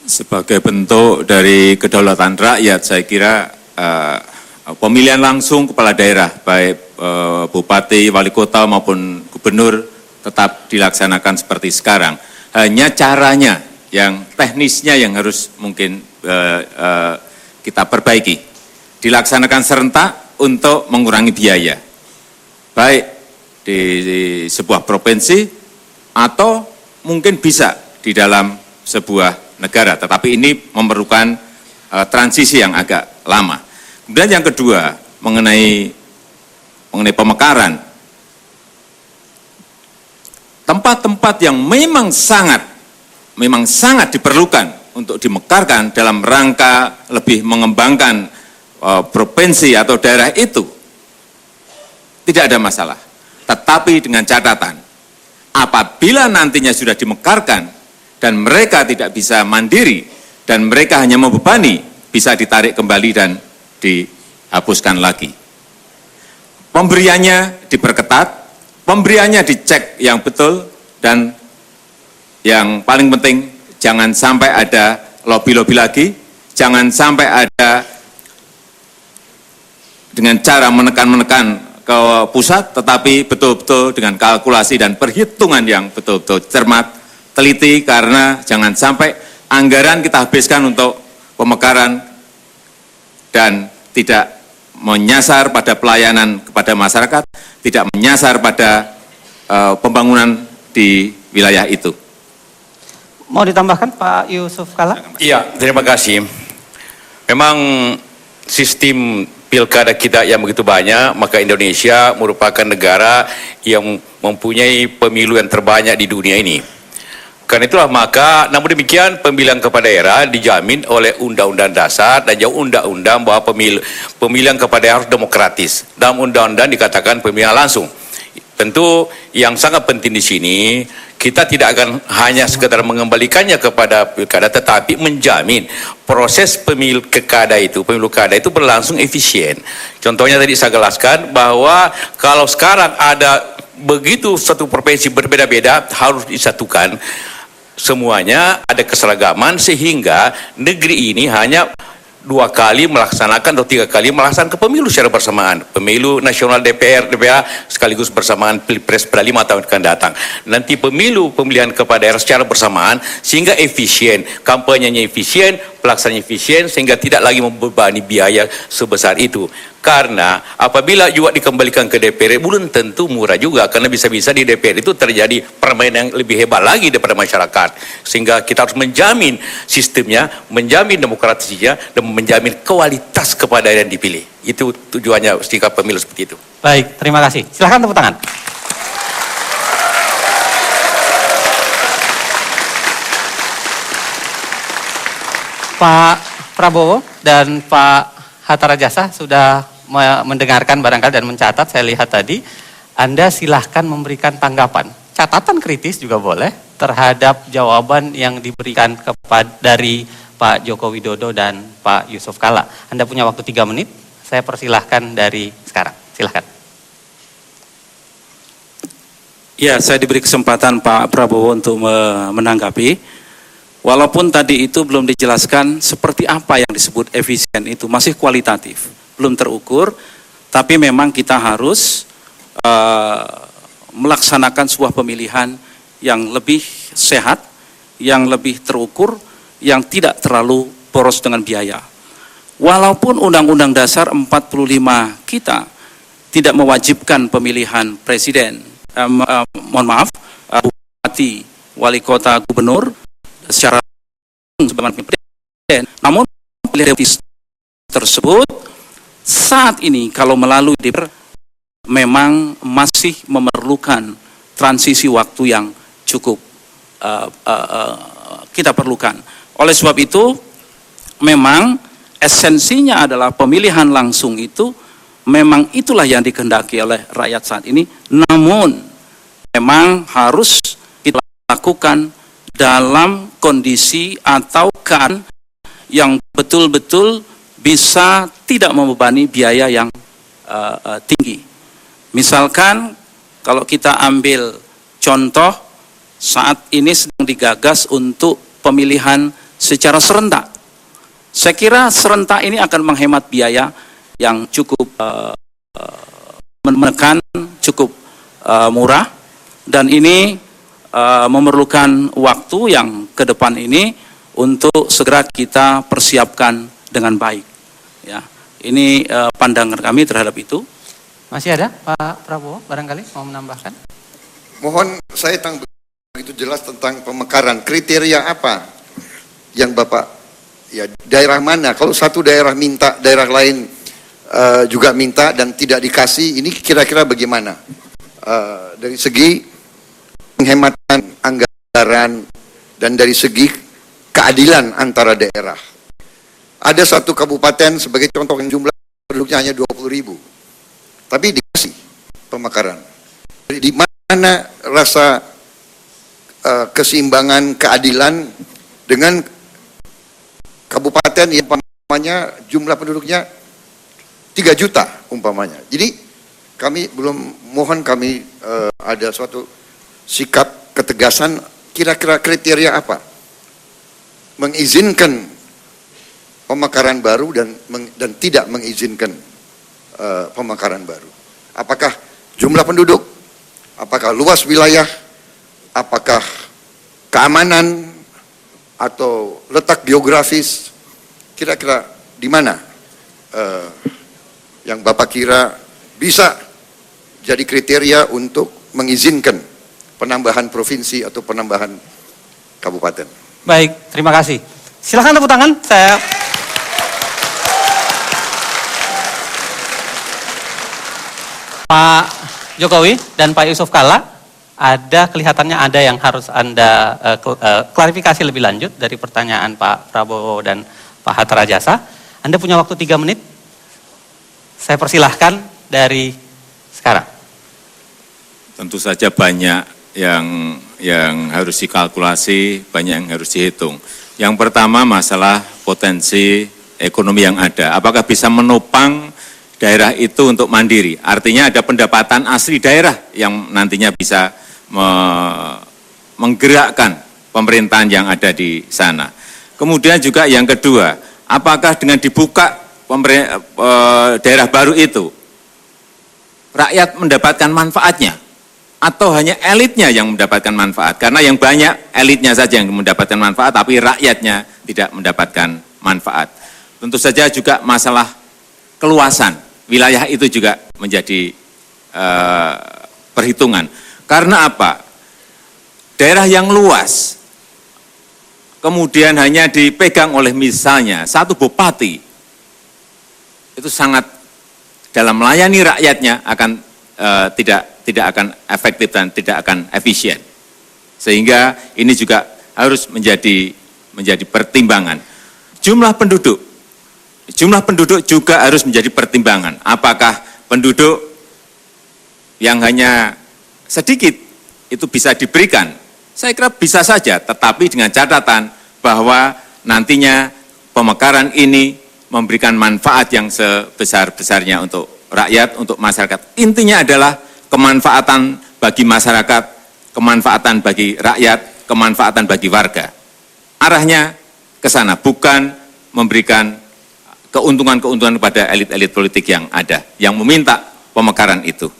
Sebagai bentuk dari kedaulatan rakyat, saya kira pemilihan langsung kepala daerah, baik bupati, wali kota maupun gubernur, tetap dilaksanakan seperti sekarang. Hanya caranya yang teknisnya yang harus mungkin kita perbaiki. Dilaksanakan serentak untuk mengurangi biaya, baik di sebuah provinsi atau mungkin bisa di dalam sebuah negara. Tetapi ini memerlukan transisi yang agak lama. Kemudian yang kedua, mengenai pemekaran, tempat-tempat yang memang sangat diperlukan untuk dimekarkan dalam rangka lebih mengembangkan provinsi atau daerah itu, tidak ada masalah. Tetapi dengan catatan, apabila nantinya sudah dimekarkan dan mereka tidak bisa mandiri dan mereka hanya membebani, bisa ditarik kembali dan dihapuskan lagi. Pemberiannya diperketat, pemberiannya dicek yang betul, dan yang paling penting jangan sampai ada lobby-lobby lagi, jangan sampai ada dengan cara menekan-menekan ke pusat, tetapi betul-betul dengan kalkulasi dan perhitungan yang betul-betul cermat, teliti, karena jangan sampai anggaran kita habiskan untuk pemekaran dan tidak menyasar pada pelayanan kepada masyarakat, tidak menyasar pada pembangunan di wilayah itu. Mau ditambahkan Pak Yusuf Kalla? Iya, terima kasih. Memang sistem pilkada kita yang begitu banyak, maka Indonesia merupakan negara yang mempunyai pemilu yang terbanyak di dunia ini. Karena itulah maka, namun demikian pemilihan kepala daerah dijamin oleh Undang-Undang Dasar dan juga Undang-Undang bahwa pemilihan kepala daerah harus demokratis. Dalam Undang-Undang dikatakan pemilihan langsung. Tentu yang sangat penting di sini, kita tidak akan hanya sekedar mengembalikannya kepada pilkada, tetapi menjamin proses pemilu kada itu berlangsung efisien. Contohnya tadi saya jelaskan bahwa kalau sekarang ada begitu satu provinsi berbeda-beda harus disatukan. Semuanya ada keseragaman sehingga negeri ini hanya 2 kali melaksanakan atau 3 kali melaksanakan pemilu secara bersamaan. Pemilu nasional DPR, DPA sekaligus bersamaan Pilpres pada 5 tahun akan datang. Nanti pemilihan kepala daerah secara bersamaan sehingga efisien, kampanyenya efisien, pelaksanaannya efisien sehingga tidak lagi membebani biaya sebesar itu. Karena apabila juga dikembalikan ke DPR belum tentu murah juga, karena bisa-bisa di DPR itu terjadi permainan yang lebih hebat lagi daripada masyarakat. Sehingga kita harus menjamin sistemnya, menjamin demokratisnya, dan menjamin kualitas kepada yang dipilih. Itu tujuannya sikap pemilu seperti itu. Baik, terima kasih. Silahkan tepuk tangan. Pak Prabowo dan Pak Hatta Rajasa sudah mendengarkan barangkali dan mencatat, saya lihat tadi. Anda silahkan memberikan tanggapan, catatan kritis juga boleh terhadap jawaban yang diberikan dari Pak Joko Widodo dan Pak Yusuf Kalla. Anda punya waktu 3 menit, saya persilahkan dari sekarang. Silahkan. Ya, saya diberi kesempatan Pak Prabowo untuk menanggapi. Walaupun tadi itu belum dijelaskan seperti apa yang disebut efisien itu, masih kualitatif, belum terukur, tapi memang kita harus melaksanakan sebuah pemilihan yang lebih sehat, yang lebih terukur, yang tidak terlalu boros dengan biaya. Walaupun Undang-Undang Dasar 45 kita tidak mewajibkan pemilihan presiden, bupati, wali kota, gubernur, secara sebagai presiden, namun pilihan tersebut saat ini kalau melalui DPR memang masih memerlukan transisi waktu yang cukup kita perlukan. Oleh sebab itu memang esensinya adalah pemilihan langsung itu memang itulah yang dikehendaki oleh rakyat saat ini, namun memang harus kita lakukan dalam kondisi atau keadaan yang betul-betul bisa tidak membebani biaya yang tinggi. Misalkan kalau kita ambil contoh saat ini sedang digagas untuk pemilihan secara serentak. Saya kira serentak ini akan menghemat biaya yang cukup menekan, cukup murah, dan ini memerlukan waktu yang ke depan ini untuk segera kita persiapkan dengan baik. Ya, ini pandangan kami terhadap itu. Masih ada Pak Prabowo barangkali mau menambahkan? Mohon saya begitu jelas tentang pemekaran. Kriteria apa yang Bapak, ya daerah mana? Kalau satu daerah minta, daerah lain juga minta dan tidak dikasih, ini kira-kira bagaimana? Dari segi penghematan anggaran dan dari segi keadilan antara daerah. Ada satu kabupaten sebagai contoh yang jumlah penduduknya hanya 20.000, tapi dikasih pemekaran. Di mana rasa keseimbangan keadilan dengan kabupaten yang umpamanya jumlah penduduknya 3 juta umpamanya. Jadi kami mohon ada suatu sikap ketegasan, kira-kira kriteria apa mengizinkan pemekaran baru dan tidak mengizinkan pemekaran baru. Apakah jumlah penduduk, apakah luas wilayah, apakah keamanan atau letak geografis, kira-kira di mana yang Bapak kira bisa jadi kriteria untuk mengizinkan penambahan provinsi atau penambahan kabupaten. Baik, terima kasih. Silakan tepuk tangan. Pak Jokowi dan Pak Yusuf Kalla, kelihatannya ada yang harus Anda klarifikasi lebih lanjut dari pertanyaan Pak Prabowo dan Pak Hatta Rajasa. Anda punya waktu 3 menit. Saya persilahkan dari sekarang. Tentu saja banyak yang harus dikalkulasi, banyak yang harus dihitung. Yang pertama masalah potensi ekonomi yang ada. Apakah bisa menopang daerah itu untuk mandiri? Artinya ada pendapatan asli daerah yang nantinya bisa menggerakkan pemerintahan yang ada di sana. Kemudian juga yang kedua, apakah dengan dibuka daerah baru itu, rakyat mendapatkan manfaatnya? Atau hanya elitnya yang mendapatkan manfaat? Karena yang banyak elitnya saja yang mendapatkan manfaat, tapi rakyatnya tidak mendapatkan manfaat. Tentu saja juga masalah keluasan wilayah itu juga menjadi perhitungan. Karena apa? Daerah yang luas, kemudian hanya dipegang oleh misalnya satu bupati, itu sangat dalam melayani rakyatnya akan tidak akan efektif dan tidak akan efisien. Sehingga ini juga harus menjadi pertimbangan. Jumlah penduduk juga harus menjadi pertimbangan. Apakah penduduk yang hanya sedikit itu bisa diberikan? Saya kira bisa saja, tetapi dengan catatan bahwa nantinya pemekaran ini memberikan manfaat yang sebesar-besarnya untuk rakyat, untuk masyarakat. Intinya adalah kemanfaatan bagi masyarakat, kemanfaatan bagi rakyat, kemanfaatan bagi warga. Arahnya ke sana, bukan memberikan keuntungan-keuntungan kepada elit-elit politik yang ada, yang meminta pemekaran itu.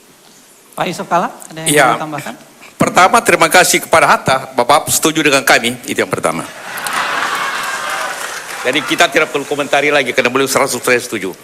Pak Yusuf Kalla, ada yang mau tambahkan? Pertama, terima kasih kepada Hatta, Bapak setuju dengan kami, itu yang pertama. Jadi kita tidak perlu komentari lagi, karena beliau 100% setuju.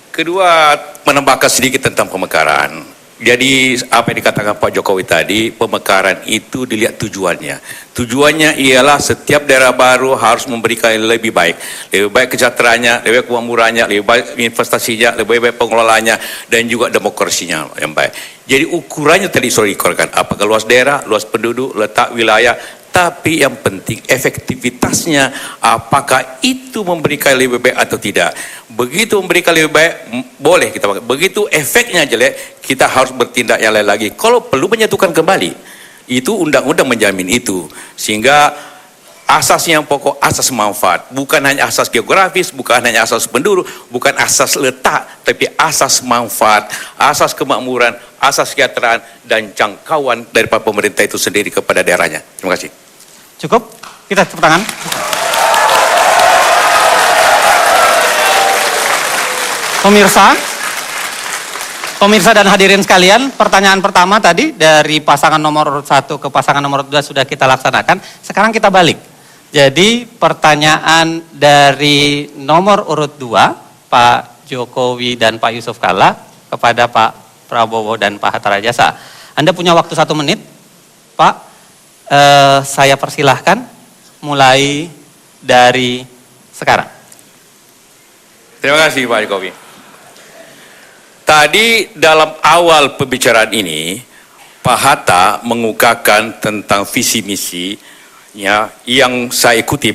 Kedua, menambahkan sedikit tentang pemekaran. Jadi apa yang dikatakan Pak Jokowi tadi, pemekaran itu dilihat tujuannya. Tujuannya ialah setiap daerah baru harus memberikan yang lebih baik. Lebih baik kesejahteraannya, lebih baik kemakmurannya, lebih baik investasinya, lebih baik pengelolaannya, dan juga demokrasinya yang baik. Jadi ukurannya tadi sudah dikorkan. Apakah luas daerah, luas penduduk, letak wilayah, tapi yang penting efektivitasnya, apakah itu memberikan lebih baik atau tidak. Begitu memberikan lebih baik, boleh kita pakai. Begitu efeknya jelek, kita harus bertindak yang lain lagi. Kalau perlu menyatukan kembali, itu undang-undang menjamin itu. Sehingga asas yang pokok, asas manfaat. Bukan hanya asas geografis, bukan hanya asas penduduk, bukan asas letak, tapi asas manfaat, asas kemakmuran, asas kesejahteraan, dan jangkauan daripada pemerintah itu sendiri kepada daerahnya. Terima kasih. Cukup? Kita tepuk tangan. Pemirsa dan hadirin sekalian, pertanyaan pertama tadi dari pasangan nomor urut 1 ke pasangan nomor 2 sudah kita laksanakan. Sekarang kita balik. Jadi pertanyaan dari nomor urut 2, Pak Jokowi dan Pak Yusuf Kalla, kepada Pak Prabowo dan Pak Hatta Rajasa. Anda punya waktu 1 menit, Pak. Saya persilahkan mulai dari sekarang. Terima kasih Pak Jokowi. Tadi dalam awal pembicaraan ini, Pak Hatta mengungkapkan tentang visi misinya yang saya kutip,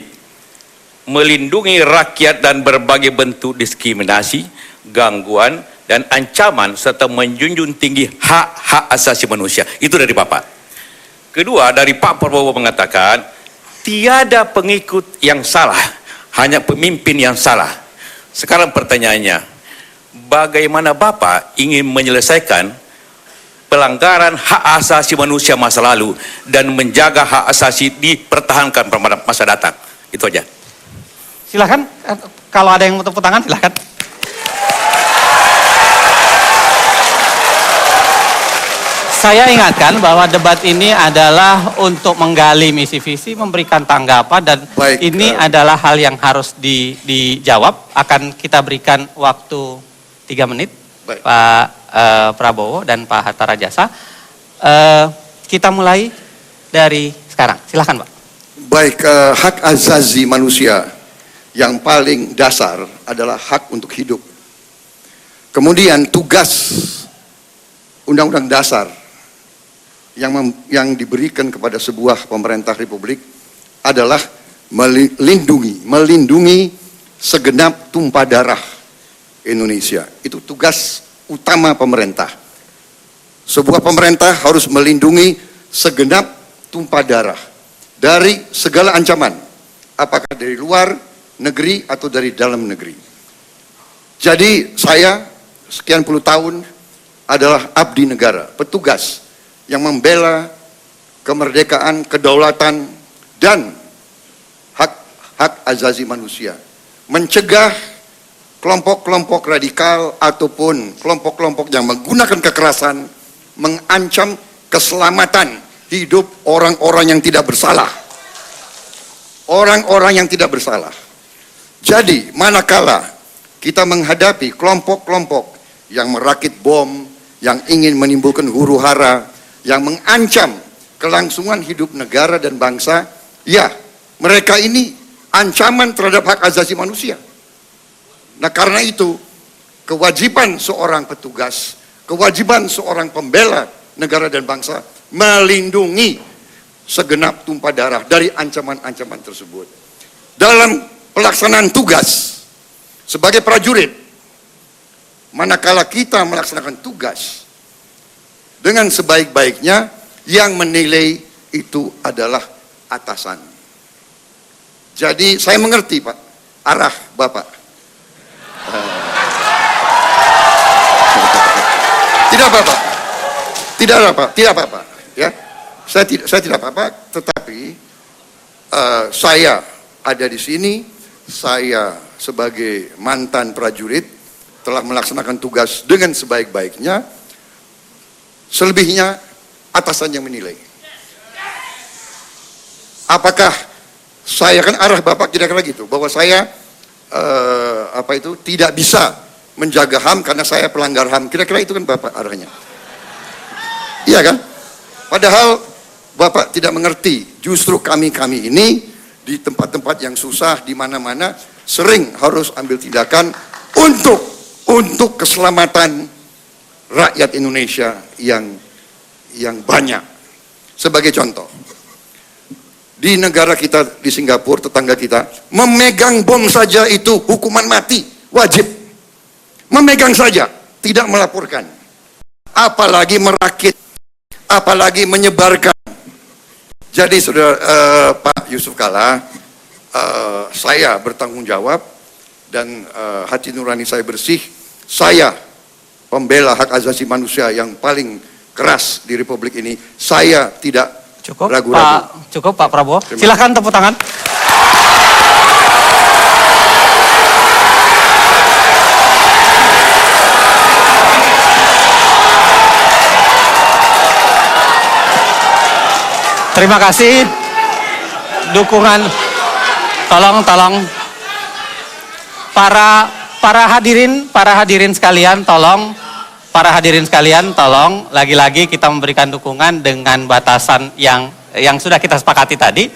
melindungi rakyat dan berbagai bentuk diskriminasi, gangguan, dan ancaman serta menjunjung tinggi hak-hak asasi manusia. Itu dari Bapak. Kedua, dari Pak Prabowo mengatakan, tiada pengikut yang salah, hanya pemimpin yang salah. Sekarang pertanyaannya, bagaimana Bapak ingin menyelesaikan pelanggaran hak asasi manusia masa lalu dan menjaga hak asasi dipertahankan pada masa datang? Itu aja. Silahkan, kalau ada yang mau tepuk tangan silahkan. Saya ingatkan bahwa debat ini adalah untuk menggali misi visi, memberikan tanggapan, dan Baik, ini adalah hal yang harus dijawab. Akan kita berikan waktu 3 menit, Baik. Pak Prabowo dan Pak Hatta Rajasa. Kita mulai dari sekarang. Silahkan, Pak. Baik, hak asasi manusia yang paling dasar adalah hak untuk hidup. Kemudian tugas Undang-Undang Dasar yang diberikan kepada sebuah pemerintah republik adalah melindungi segenap tumpah darah Indonesia. Itu tugas utama pemerintah. Sebuah pemerintah harus melindungi segenap tumpah darah dari segala ancaman, apakah dari luar negeri atau dari dalam negeri. Jadi saya sekian puluh tahun adalah abdi negara, petugas yang membela kemerdekaan, kedaulatan, dan hak asasi manusia. Mencegah kelompok-kelompok radikal ataupun kelompok-kelompok yang menggunakan kekerasan, mengancam keselamatan hidup orang-orang yang tidak bersalah. Orang-orang yang tidak bersalah. Jadi, manakala kita menghadapi kelompok-kelompok yang merakit bom, yang ingin menimbulkan huru-hara, yang mengancam kelangsungan hidup negara dan bangsa, ya, mereka ini ancaman terhadap hak asasi manusia. Nah, karena itu, kewajiban seorang petugas, kewajiban seorang pembela negara dan bangsa melindungi segenap tumpah darah dari ancaman-ancaman tersebut. Dalam pelaksanaan tugas sebagai prajurit, manakala kita melaksanakan tugas dengan sebaik-baiknya, yang menilai itu adalah atasan. Jadi saya mengerti, Pak, arah Bapak. Tidak apa-apa. Tidak apa-apa, tidak apa-apa, ya. Saya tidak apa-apa, tetapi saya ada di sini, saya sebagai mantan prajurit telah melaksanakan tugas dengan sebaik-baiknya. Selebihnya atasan yang menilai. Apakah saya, kan arah Bapak kira-kira gitu, bahwa saya tidak bisa menjaga HAM karena saya pelanggar HAM. Kira-kira itu kan Bapak arahnya. Iya kan? Padahal Bapak tidak mengerti, justru kami ini di tempat-tempat yang susah, di mana-mana sering harus ambil tindakan untuk keselamatan rakyat Indonesia yang banyak. Sebagai contoh, di negara kita, di Singapura, tetangga kita, memegang bom saja itu hukuman mati, wajib. Memegang saja, tidak melaporkan. Apalagi merakit, apalagi menyebarkan. Jadi saudara Pak Yusuf Kalla, saya bertanggung jawab dan hati nurani saya bersih. Saya pembela hak asasi manusia yang paling keras di Republik ini. Saya tidak ragu-ragu. Cukup Pak Prabowo. Silahkan tepuk tangan. Terima kasih dukungan. Tolong para hadirin sekalian, tolong lagi-lagi kita memberikan dukungan dengan batasan yang sudah kita sepakati tadi.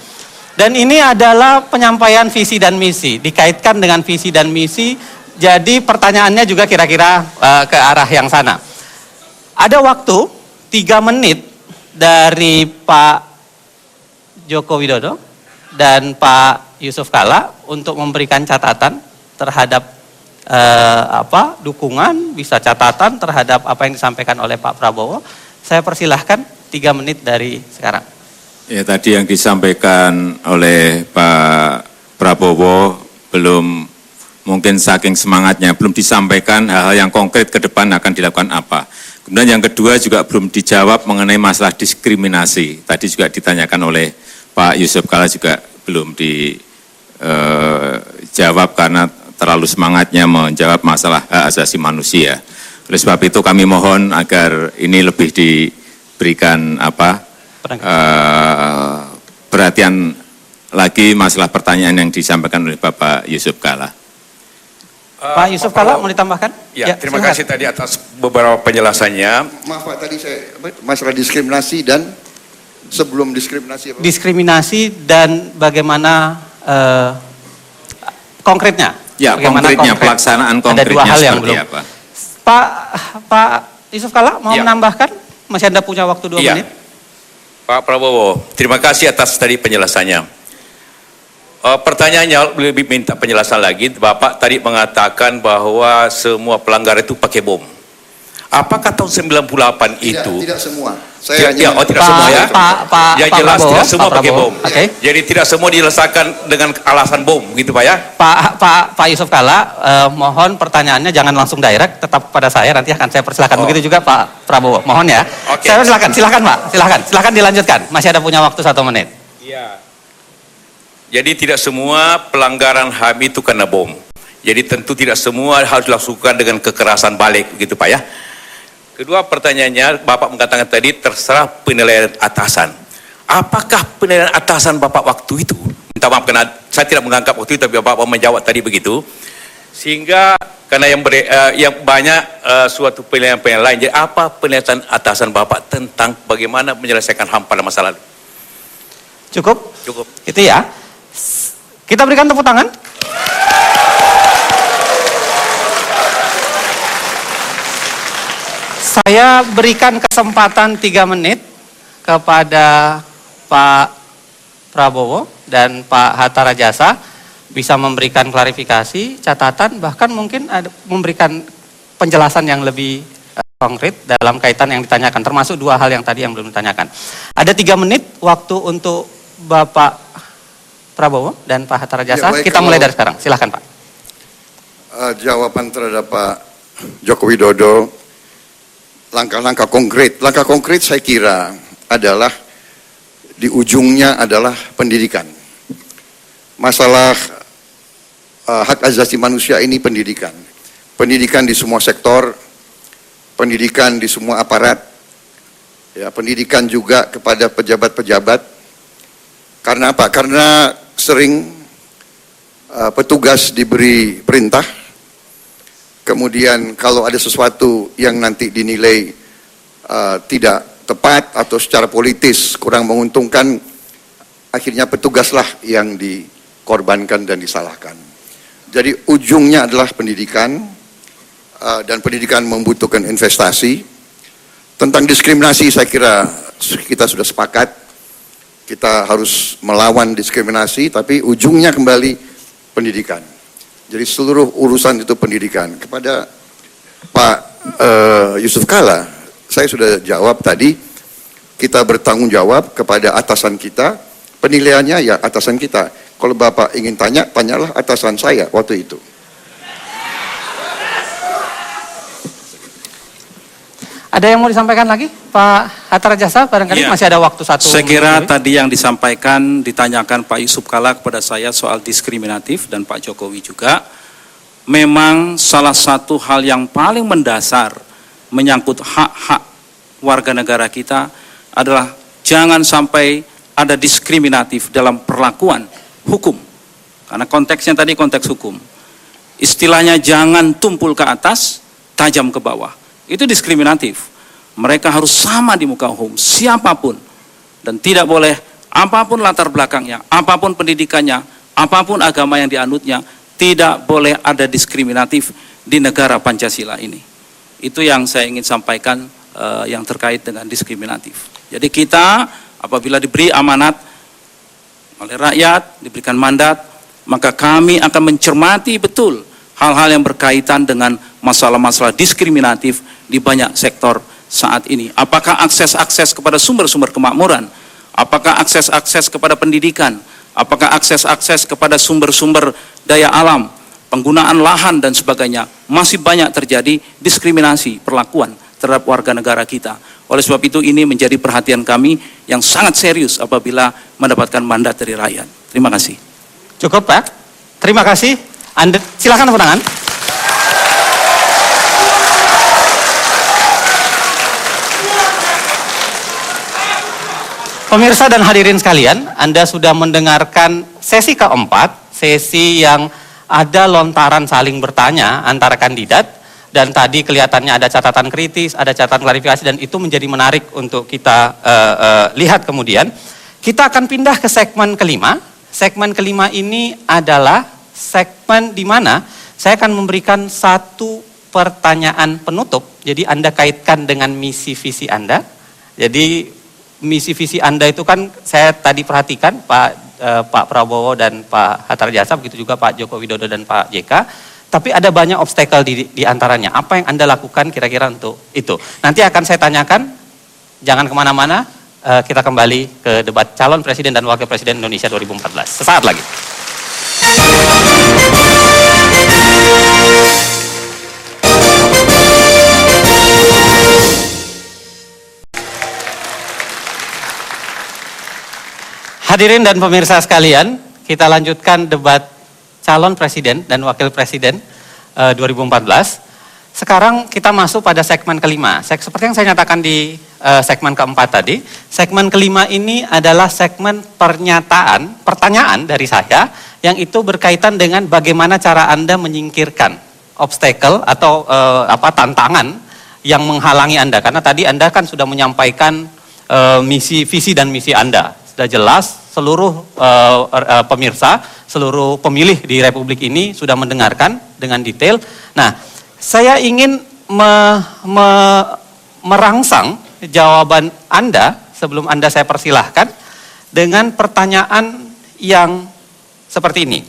Dan ini adalah penyampaian visi dan misi, dikaitkan dengan visi dan misi. Jadi pertanyaannya juga kira-kira ke arah yang sana. Ada waktu 3 menit dari Pak Joko Widodo dan Pak Yusuf Kalla untuk memberikan catatan terhadap dukungan, bisa catatan terhadap apa yang disampaikan oleh Pak Prabowo. Saya persilahkan 3 menit dari sekarang. Ya, tadi yang disampaikan oleh Pak Prabowo belum, mungkin saking semangatnya belum disampaikan hal-hal yang konkret ke depan akan dilakukan apa. Kemudian yang kedua juga belum dijawab mengenai masalah diskriminasi. Tadi juga ditanyakan oleh Pak Yusuf Kalla, juga belum dijawab karena terlalu semangatnya menjawab masalah hak asasi manusia. Oleh sebab itu kami mohon agar ini lebih diberikan perhatian lagi masalah pertanyaan yang disampaikan oleh Bapak Yusuf Kalla. Pak Yusuf Kalla mau ditambahkan? Ya, terima kasih tadi atas beberapa penjelasannya. Maaf Pak, tadi saya masalah diskriminasi dan sebelum diskriminasi. Diskriminasi dan bagaimana konkretnya? Ya, bagaimana konkretnya, pelaksanaan konkretnya ada 2 hal yang seperti belum. apa? Pak Yusuf Kalla mau Ya. menambahkan? Masih Anda punya waktu 2 Iya. menit. Pak Prabowo, terima kasih atas tadi penjelasannya. Pertanyaannya lebih minta penjelasan lagi. Bapak tadi mengatakan bahwa semua pelanggaran itu pakai bom. Apakah tahun 98 itu? Tidak semua. Tidak hanya semua ya. Yang Pak jelas Prabowo, tidak semua Pak pakai Prabowo. bom. Oke. Jadi tidak semua diselesaikan dengan alasan bom, gitu Pak ya? Pak Yusuf Kalla, mohon pertanyaannya jangan langsung direct, tetap pada saya, nanti akan saya persilakan. Begitu juga Pak Prabowo, mohon ya. Oke. Saya silakan Pak, silakan dilanjutkan. Masih ada punya waktu 1 menit. Iya. Jadi tidak semua pelanggaran HAM itu karena bom. Jadi tentu tidak semua harus dilakukan dengan kekerasan balik, gitu Pak ya. Kedua pertanyaannya, Bapak mengatakan tadi terserah penilaian atasan. Apakah penilaian atasan Bapak waktu itu? Minta maaf karena saya tidak menganggap waktu itu, tapi Bapak menjawab tadi begitu. Sehingga karena yang banyak suatu penilaian lain. Jadi apa penilaian atasan Bapak tentang bagaimana menyelesaikan HAM pada masa lalu? Cukup? Cukup. Itu ya. Kita berikan tepuk tangan. Saya berikan kesempatan 3 menit kepada Pak Prabowo dan Pak Hatta Rajasa bisa memberikan klarifikasi, catatan, bahkan mungkin memberikan penjelasan yang lebih konkret dalam kaitan yang ditanyakan, termasuk 2 hal yang tadi yang belum ditanyakan. Ada 3 menit waktu untuk Bapak Prabowo dan Pak Hatta Rajasa. Ya, baik, kita mulai kalau- dari sekarang. Silakan Pak. Jawaban terhadap Pak Joko Widodo, langkah-langkah konkret saya kira adalah di ujungnya adalah pendidikan. Masalah hak asasi manusia ini pendidikan. Pendidikan di semua sektor, pendidikan di semua aparat, ya, pendidikan juga kepada pejabat-pejabat. Karena apa? Karena sering petugas diberi perintah, kemudian kalau ada sesuatu yang nanti dinilai tidak tepat atau secara politis kurang menguntungkan, akhirnya petugaslah yang dikorbankan dan disalahkan. Jadi ujungnya adalah pendidikan, dan pendidikan membutuhkan investasi. Tentang diskriminasi saya kira kita sudah sepakat, kita harus melawan diskriminasi, tapi ujungnya kembali pendidikan. Jadi seluruh urusan itu pendidikan. Kepada Pak Yusuf Kalla, saya sudah jawab tadi, kita bertanggung jawab kepada atasan kita, penilaiannya ya atasan kita. Kalau Bapak ingin tanya, tanyalah atasan saya waktu itu. Ada yang mau disampaikan lagi? Pak Hatta Rajasa, barangkali Iya. masih ada waktu 1 Saya kira menit. tadi yang disampaikan, ditanyakan Pak Yusuf Kalla kepada saya soal diskriminatif dan Pak Jokowi juga, memang salah satu hal yang paling mendasar menyangkut hak-hak warga negara kita adalah jangan sampai ada diskriminatif dalam perlakuan hukum. Karena konteksnya tadi konteks hukum. Istilahnya jangan tumpul ke atas, tajam ke bawah. Itu diskriminatif. Mereka harus sama di muka hukum, siapapun. Dan tidak boleh, apapun latar belakangnya, apapun pendidikannya, apapun agama yang dianutnya, tidak boleh ada diskriminatif di negara Pancasila ini. Itu yang saya ingin sampaikan yang terkait dengan diskriminatif. Jadi kita apabila diberi amanat oleh rakyat, diberikan mandat, maka kami akan mencermati betul hal-hal yang berkaitan dengan masalah-masalah diskriminatif di banyak sektor saat ini. Apakah akses-akses kepada sumber-sumber kemakmuran? Apakah akses-akses kepada pendidikan? Apakah akses-akses kepada sumber-sumber daya alam, penggunaan lahan dan sebagainya? Masih banyak terjadi diskriminasi perlakuan terhadap warga negara kita. Oleh sebab itu ini menjadi perhatian kami yang sangat serius apabila mendapatkan mandat dari rakyat. Terima kasih. Cukup Pak. Terima kasih. Anda silakan tepuk tangan. Pemirsa dan hadirin sekalian, Anda sudah mendengarkan sesi keempat, sesi yang ada lontaran saling bertanya antara kandidat, dan tadi kelihatannya ada catatan kritis, ada catatan klarifikasi, dan itu menjadi menarik untuk kita lihat kemudian. Kita akan pindah ke segmen kelima. Segmen kelima ini adalah segmen di mana saya akan memberikan satu pertanyaan penutup. Jadi Anda kaitkan dengan misi visi Anda. Jadi misi visi Anda itu kan saya tadi perhatikan Pak Prabowo dan Pak Hatta Rajasa, begitu juga Pak Joko Widodo dan Pak JK. Tapi ada banyak obstacle di antaranya. Apa yang Anda lakukan kira-kira untuk itu? Nanti akan saya tanyakan, jangan kemana-mana, kita kembali ke debat calon presiden dan wakil presiden Indonesia 2014. Sesaat lagi. Hadirin dan pemirsa sekalian, kita lanjutkan debat calon presiden dan wakil presiden 2014. Sekarang kita masuk pada segmen kelima. Seperti yang saya nyatakan di segmen keempat tadi, segmen kelima ini adalah segmen pertanyaan dari saya yang itu berkaitan dengan bagaimana cara Anda menyingkirkan obstacle atau tantangan yang menghalangi Anda. Karena tadi Anda kan sudah menyampaikan visi dan misi Anda. Sudah jelas, seluruh pemirsa, seluruh pemilih di Republik ini sudah mendengarkan dengan detail. Nah, saya ingin merangsang jawaban Anda sebelum Anda saya persilahkan dengan pertanyaan yang seperti ini.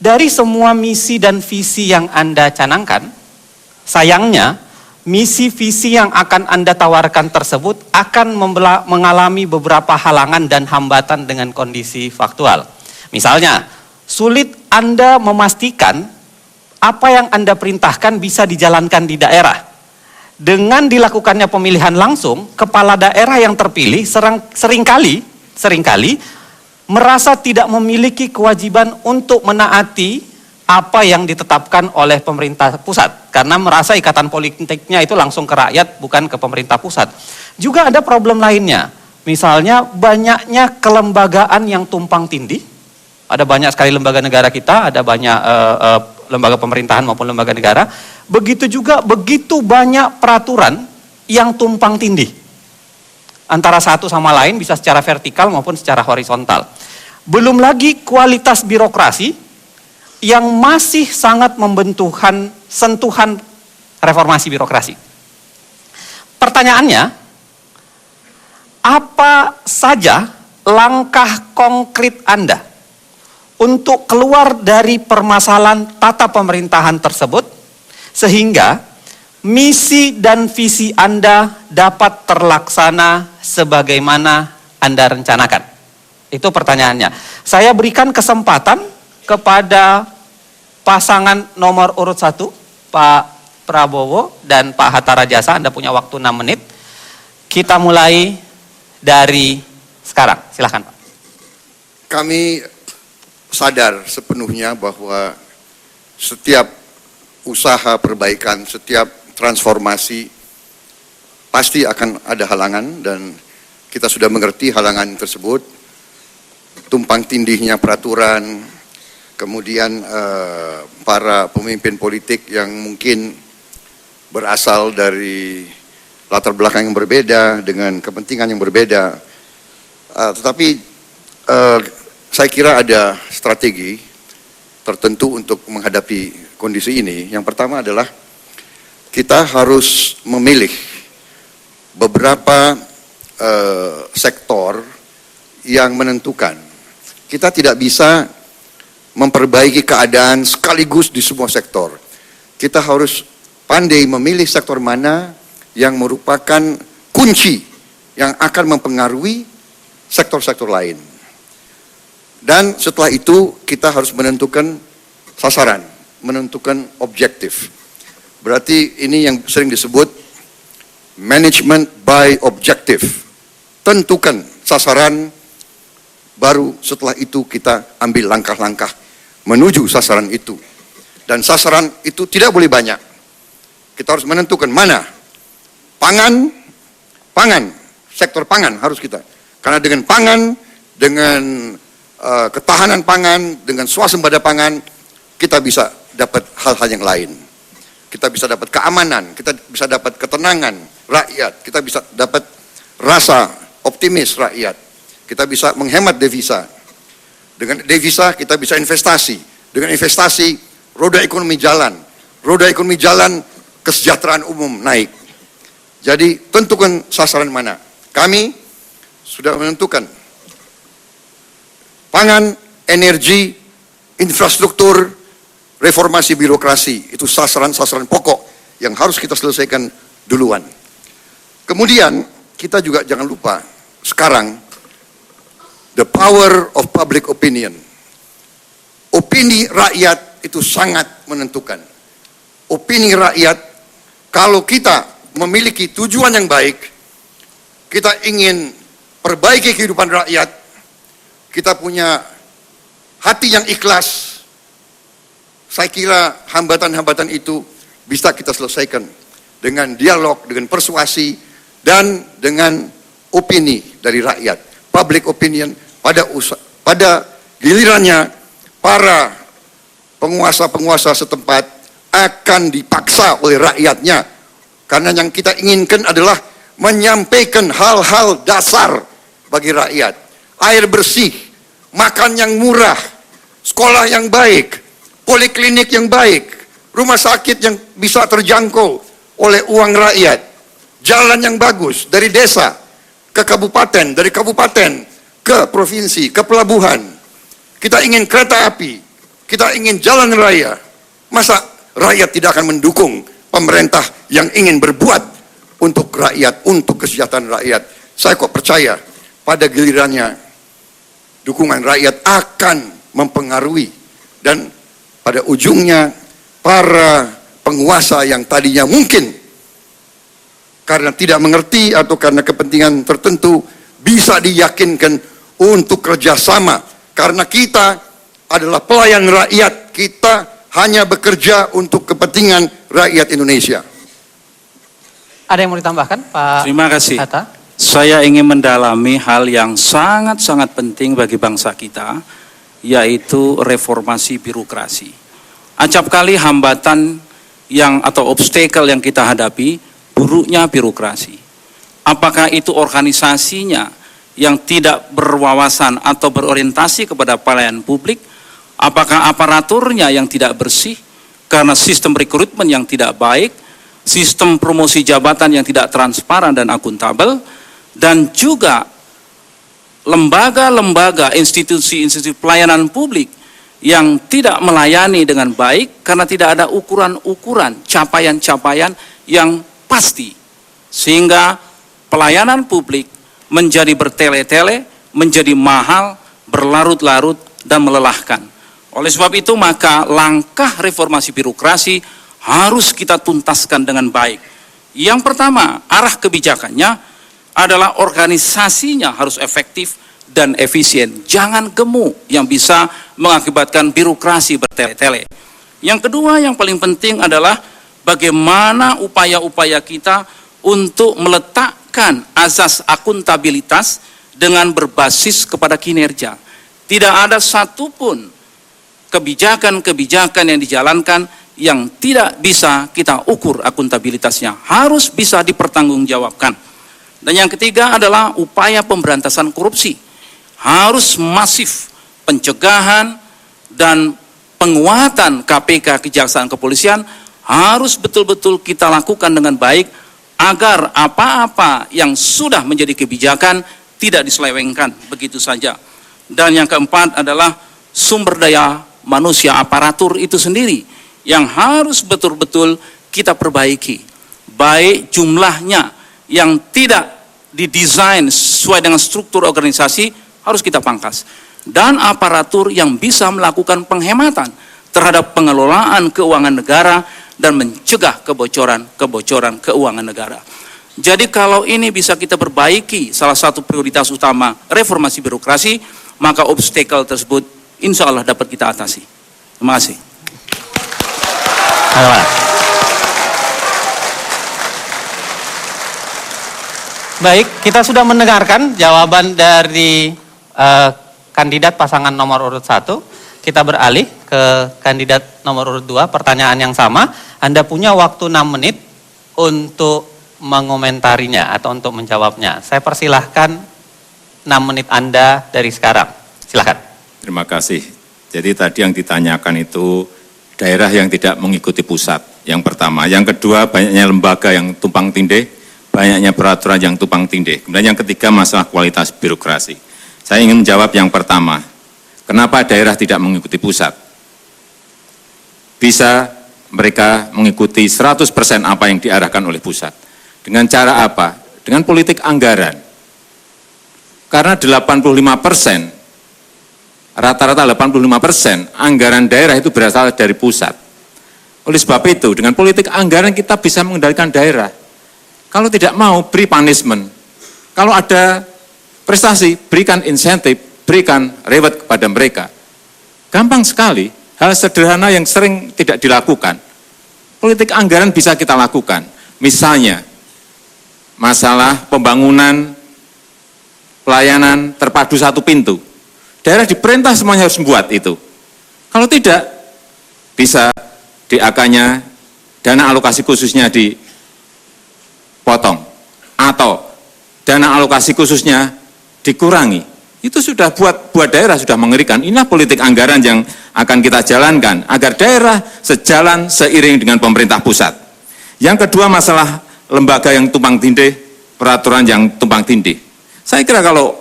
Dari semua misi dan visi yang Anda canangkan, sayangnya misi visi yang akan Anda tawarkan tersebut akan mengalami beberapa halangan dan hambatan dengan kondisi faktual. Misalnya, sulit Anda memastikan apa yang Anda perintahkan bisa dijalankan di daerah. Dengan dilakukannya pemilihan langsung, kepala daerah yang terpilih seringkali merasa tidak memiliki kewajiban untuk menaati apa yang ditetapkan oleh pemerintah pusat. Karena merasa ikatan politiknya itu langsung ke rakyat, bukan ke pemerintah pusat. Juga ada problem lainnya. Misalnya banyaknya kelembagaan yang tumpang tindih. Ada banyak sekali lembaga negara kita, ada banyak lembaga pemerintahan maupun lembaga negara. Begitu juga begitu banyak peraturan yang tumpang tindih. Antara satu sama lain bisa secara vertikal maupun secara horizontal. Belum lagi kualitas birokrasi yang masih sangat membutuhkan sentuhan reformasi birokrasi. Pertanyaannya, apa saja langkah konkret Anda untuk keluar dari permasalahan tata pemerintahan tersebut sehingga misi dan visi Anda dapat terlaksana sebagaimana Anda rencanakan? Itu pertanyaannya. Saya berikan kesempatan kepada pasangan nomor urut 1, Pak Prabowo dan Pak Hatta Rajasa. Anda punya waktu 6 menit. Kita mulai dari sekarang. Silakan, Pak. Kami sadar sepenuhnya bahwa setiap usaha perbaikan, setiap transformasi pasti akan ada halangan, dan kita sudah mengerti halangan tersebut. Tumpang tindihnya peraturan, kemudian para pemimpin politik yang mungkin berasal dari latar belakang yang berbeda, dengan kepentingan yang berbeda. Tetapi saya kira ada strategi tertentu untuk menghadapi kondisi ini. Yang pertama adalah kita harus memilih beberapa sektor yang menentukan. Kita tidak bisa memperbaiki keadaan sekaligus di semua sektor. Kita harus pandai memilih sektor mana yang merupakan kunci yang akan mempengaruhi sektor-sektor lain. Dan setelah itu kita harus menentukan sasaran, menentukan objektif. Berarti ini yang sering disebut management by objective. Tentukan sasaran, baru setelah itu kita ambil langkah-langkah menuju sasaran itu. Dan sasaran itu tidak boleh banyak. Kita harus menentukan mana. Pangan, sektor pangan harus kita. Karena dengan pangan, dengan ketahanan pangan, dengan swasembada pangan, kita bisa dapat hal-hal yang lain. Kita bisa dapat keamanan, kita bisa dapat ketenangan rakyat, kita bisa dapat rasa optimis rakyat. Kita bisa menghemat devisa. Dengan devisa kita bisa investasi. Dengan investasi roda ekonomi jalan. roda ekonomi jalan, kesejahteraan umum naik. Jadi tentukan sasaran mana. Kami sudah menentukan pangan, energi, infrastruktur, reformasi birokrasi. Itu sasaran-sasaran pokok yang harus kita selesaikan duluan. Kemudian kita juga jangan lupa sekarang the power of public opinion. Opini rakyat itu sangat menentukan. Opini rakyat, kalau kita memiliki tujuan yang baik, kita ingin perbaiki kehidupan rakyat, kita punya hati yang ikhlas, saya kira hambatan-hambatan itu bisa kita selesaikan dengan dialog, dengan persuasi, dan dengan opini dari rakyat. Public opinion pada gilirannya para penguasa-penguasa setempat akan dipaksa oleh rakyatnya, karena yang kita inginkan adalah menyampaikan hal-hal dasar bagi rakyat. Air bersih, makan yang murah, sekolah yang baik, poliklinik yang baik, rumah sakit yang bisa terjangkau oleh uang rakyat, jalan yang bagus dari desa ke kabupaten, dari kabupaten ke provinsi, ke pelabuhan. Kita ingin kereta api, kita ingin jalan raya. Masa rakyat tidak akan mendukung pemerintah yang ingin berbuat untuk rakyat, untuk kesejahteraan rakyat? Saya kok percaya pada gilirannya dukungan rakyat akan mempengaruhi, dan pada ujungnya para penguasa yang tadinya mungkin karena tidak mengerti atau karena kepentingan tertentu bisa diyakinkan untuk kerjasama, karena kita adalah pelayan rakyat, kita hanya bekerja untuk kepentingan rakyat Indonesia. Ada yang mau ditambahkan, Pak? Terima kasih. Hatta? Saya ingin mendalami hal yang sangat-sangat penting bagi bangsa kita, yaitu reformasi birokrasi. Acap kali hambatan atau obstacle yang kita hadapi, buruknya birokrasi. Apakah itu organisasinya yang tidak berwawasan atau berorientasi kepada pelayanan publik? Apakah aparaturnya yang tidak bersih karena sistem rekrutmen yang tidak baik, sistem promosi jabatan yang tidak transparan dan akuntabel, dan juga lembaga-lembaga, institusi-institusi pelayanan publik yang tidak melayani dengan baik karena tidak ada ukuran-ukuran, capaian-capaian yang pasti, sehingga pelayanan publik menjadi bertele-tele, menjadi mahal, berlarut-larut, dan melelahkan. Oleh sebab itu, maka langkah reformasi birokrasi harus kita tuntaskan dengan baik. Yang pertama, arah kebijakannya adalah organisasinya harus efektif dan efisien. Jangan gemuk yang bisa mengakibatkan birokrasi bertele-tele. Yang kedua, yang paling penting adalah bagaimana upaya-upaya kita untuk meletakkan azas akuntabilitas dengan berbasis kepada kinerja. Tidak ada satupun kebijakan-kebijakan yang dijalankan yang tidak bisa kita ukur akuntabilitasnya. Harus bisa dipertanggungjawabkan. Dan yang ketiga adalah upaya pemberantasan korupsi. Harus masif pencegahan dan penguatan KPK, Kejaksaan, Kepolisian harus betul-betul kita lakukan dengan baik agar apa-apa yang sudah menjadi kebijakan tidak diselewengkan begitu saja. Dan yang keempat adalah sumber daya manusia, aparatur itu sendiri yang harus betul-betul kita perbaiki. Baik jumlahnya yang tidak didesain sesuai dengan struktur organisasi harus kita pangkas. Dan aparatur yang bisa melakukan penghematan terhadap pengelolaan keuangan negara dan mencegah kebocoran keuangan negara. Jadi kalau ini bisa kita perbaiki, salah satu prioritas utama reformasi birokrasi, maka obstacle tersebut insya Allah dapat kita atasi. Terima kasih. Baik, kita sudah mendengarkan jawaban dari kandidat pasangan nomor urut 1. Kita beralih ke kandidat nomor urut 2, pertanyaan yang sama. Anda punya waktu 6 menit untuk mengomentarinya atau untuk menjawabnya. Saya persilahkan 6 menit Anda dari sekarang. Silakan. Terima kasih. Jadi tadi yang ditanyakan itu daerah yang tidak mengikuti pusat. yang pertama. Yang kedua, banyaknya lembaga yang tumpang tindih, banyaknya peraturan yang tumpang tindih. Kemudian yang ketiga, masalah kualitas birokrasi. Saya ingin menjawab yang pertama, kenapa daerah tidak mengikuti pusat? Bisa mereka mengikuti 100% apa yang diarahkan oleh pusat. Dengan cara apa? Dengan politik anggaran. Karena 85%, rata-rata 85% anggaran daerah itu berasal dari pusat. Oleh sebab itu, dengan politik anggaran kita bisa mengendalikan daerah. Kalau tidak mau, beri punishment. Kalau ada prestasi, berikan insentif, berikan reward kepada mereka. Gampang sekali, hal sederhana yang sering tidak dilakukan. Politik anggaran bisa kita lakukan. Misalnya, masalah pembangunan pelayanan terpadu satu pintu. Daerah diperintah semuanya harus membuat itu. Kalau tidak, bisa DAK-nya, dana alokasi khususnya dipotong. Atau dana alokasi khususnya dikurangi. Itu sudah buat daerah sudah mengerikan. Inilah politik anggaran yang akan kita jalankan, agar daerah sejalan seiring dengan pemerintah pusat. Yang kedua, masalah lembaga yang tumpang tindih, peraturan yang tumpang tindih. Saya kira kalau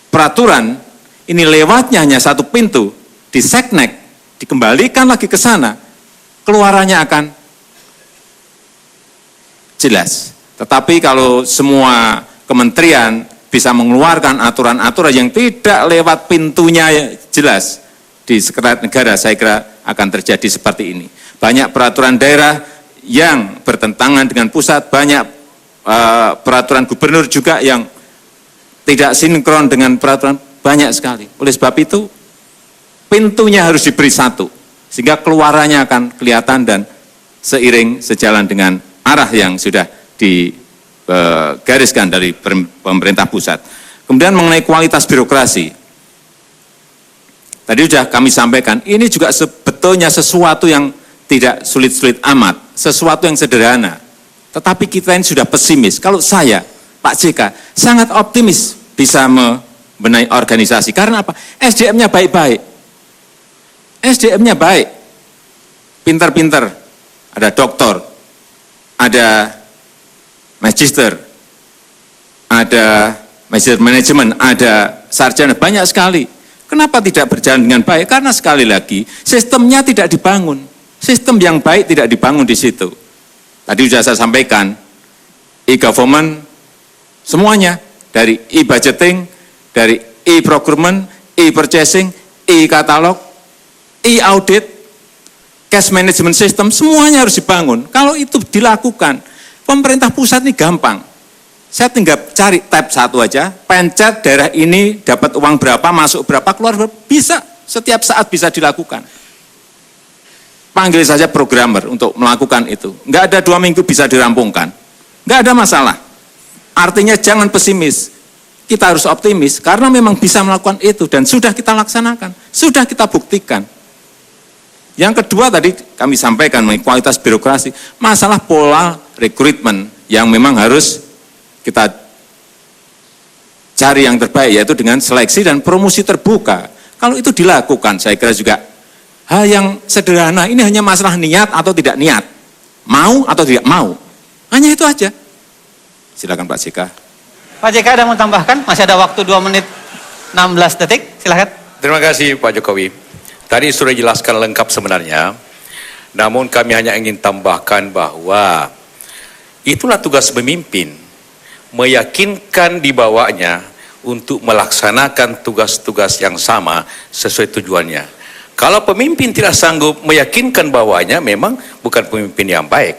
peraturan ini lewatnya hanya satu pintu, di seknek, dikembalikan lagi ke sana, keluarannya akan jelas. Tetapi kalau semua kementerian bisa mengeluarkan aturan-aturan yang tidak lewat pintunya jelas, di sekretariat negara saya kira akan terjadi seperti ini. Banyak peraturan daerah yang bertentangan dengan pusat, banyak peraturan gubernur juga yang tidak sinkron dengan peraturan, banyak sekali. Oleh sebab itu, pintunya harus diberi satu, sehingga keluarannya akan kelihatan dan seiring sejalan dengan arah yang sudah digariskan dari pemerintah pusat. Kemudian mengenai kualitas birokrasi, tadi sudah kami sampaikan, ini juga sebetulnya sesuatu yang tidak sulit-sulit amat, sesuatu yang sederhana. Tetapi kita ini sudah pesimis. Kalau saya, Pak JK, sangat optimis bisa membenahi organisasi. Karena apa? SDM-nya baik-baik. SDM-nya baik. Pinter-pinter. Ada doktor, ada magister, ada magister manajemen, ada sarjana, banyak sekali. Kenapa tidak berjalan dengan baik? Karena sekali lagi, sistemnya tidak dibangun. Sistem yang baik tidak dibangun di situ. Tadi sudah saya sampaikan, e-government, semuanya, dari e-budgeting, dari e-procurement, e-purchasing, e-katalog, e-audit, cash management system, semuanya harus dibangun. Kalau itu dilakukan, pemerintah pusat ini gampang. Saya tinggal cari tab satu aja, pencet daerah ini dapat uang berapa, masuk berapa, keluar berapa, bisa, setiap saat bisa dilakukan. Panggil saja programmer untuk melakukan itu. Enggak ada 2 minggu bisa dirampungkan. Enggak ada masalah. Artinya jangan pesimis. Kita harus optimis karena memang bisa melakukan itu dan sudah kita laksanakan. Sudah kita buktikan. Yang kedua tadi kami sampaikan mengenai kualitas birokrasi. Masalah pola rekrutmen yang memang harus kita cari yang terbaik, yaitu dengan seleksi dan promosi terbuka. Kalau itu dilakukan, saya kira juga hal yang sederhana, ini hanya masalah niat atau tidak niat. Mau atau tidak mau. Hanya itu aja. Silakan Pak JK. Pak JK ada mau tambahkan? Masih ada waktu 2 menit 16 detik, silakan. Terima kasih Pak Jokowi. Tadi sudah dijelaskan lengkap sebenarnya. Namun kami hanya ingin tambahkan bahwa itulah tugas pemimpin. Meyakinkan di bawahnya untuk melaksanakan tugas-tugas yang sama sesuai tujuannya. Kalau pemimpin tidak sanggup meyakinkan bawahnya, memang bukan pemimpin yang baik.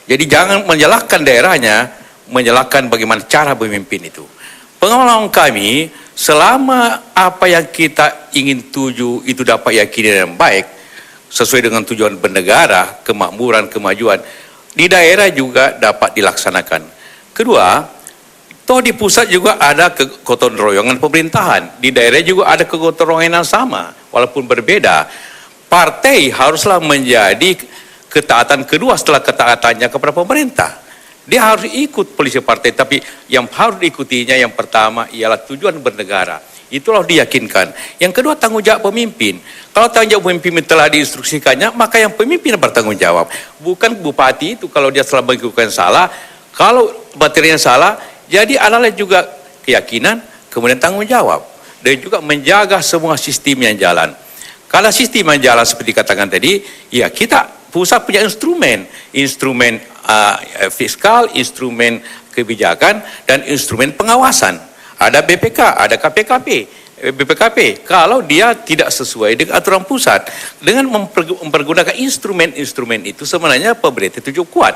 Jadi jangan menyalahkan daerahnya, menyalahkan bagaimana cara pemimpin itu. Pengalaman kami, selama apa yang kita ingin tuju itu dapat yakini yang baik, sesuai dengan tujuan bernegara, kemakmuran, kemajuan, di daerah juga dapat dilaksanakan. Kedua, toh di pusat juga ada kegotong royongan pemerintahan, di daerah juga ada kegotong royongan yang sama, walaupun berbeda. Partai haruslah menjadi ketaatan kedua setelah ketaatannya kepada pemerintah. Dia harus ikut polisi partai, tapi yang harus diikutinya yang pertama ialah tujuan bernegara. Itulah diyakinkan. Yang kedua, tanggung jawab pemimpin. Kalau tanggung jawab pemimpin telah diinstruksikannya, maka yang pemimpin bertanggung jawab. Bukan bupati itu kalau dia telah melakukan salah, kalau materinya salah, jadi adalah juga keyakinan, kemudian tanggung jawab. Dan juga menjaga semua sistem yang jalan. Kalau sistem yang jalan seperti katakan tadi, ya kita pusat punya instrumen fiskal, instrumen kebijakan, dan instrumen pengawasan. Ada BPK, ada BPKP. Kalau dia tidak sesuai dengan aturan pusat, dengan mempergunakan instrumen-instrumen itu sebenarnya pemerintah itu cukup kuat.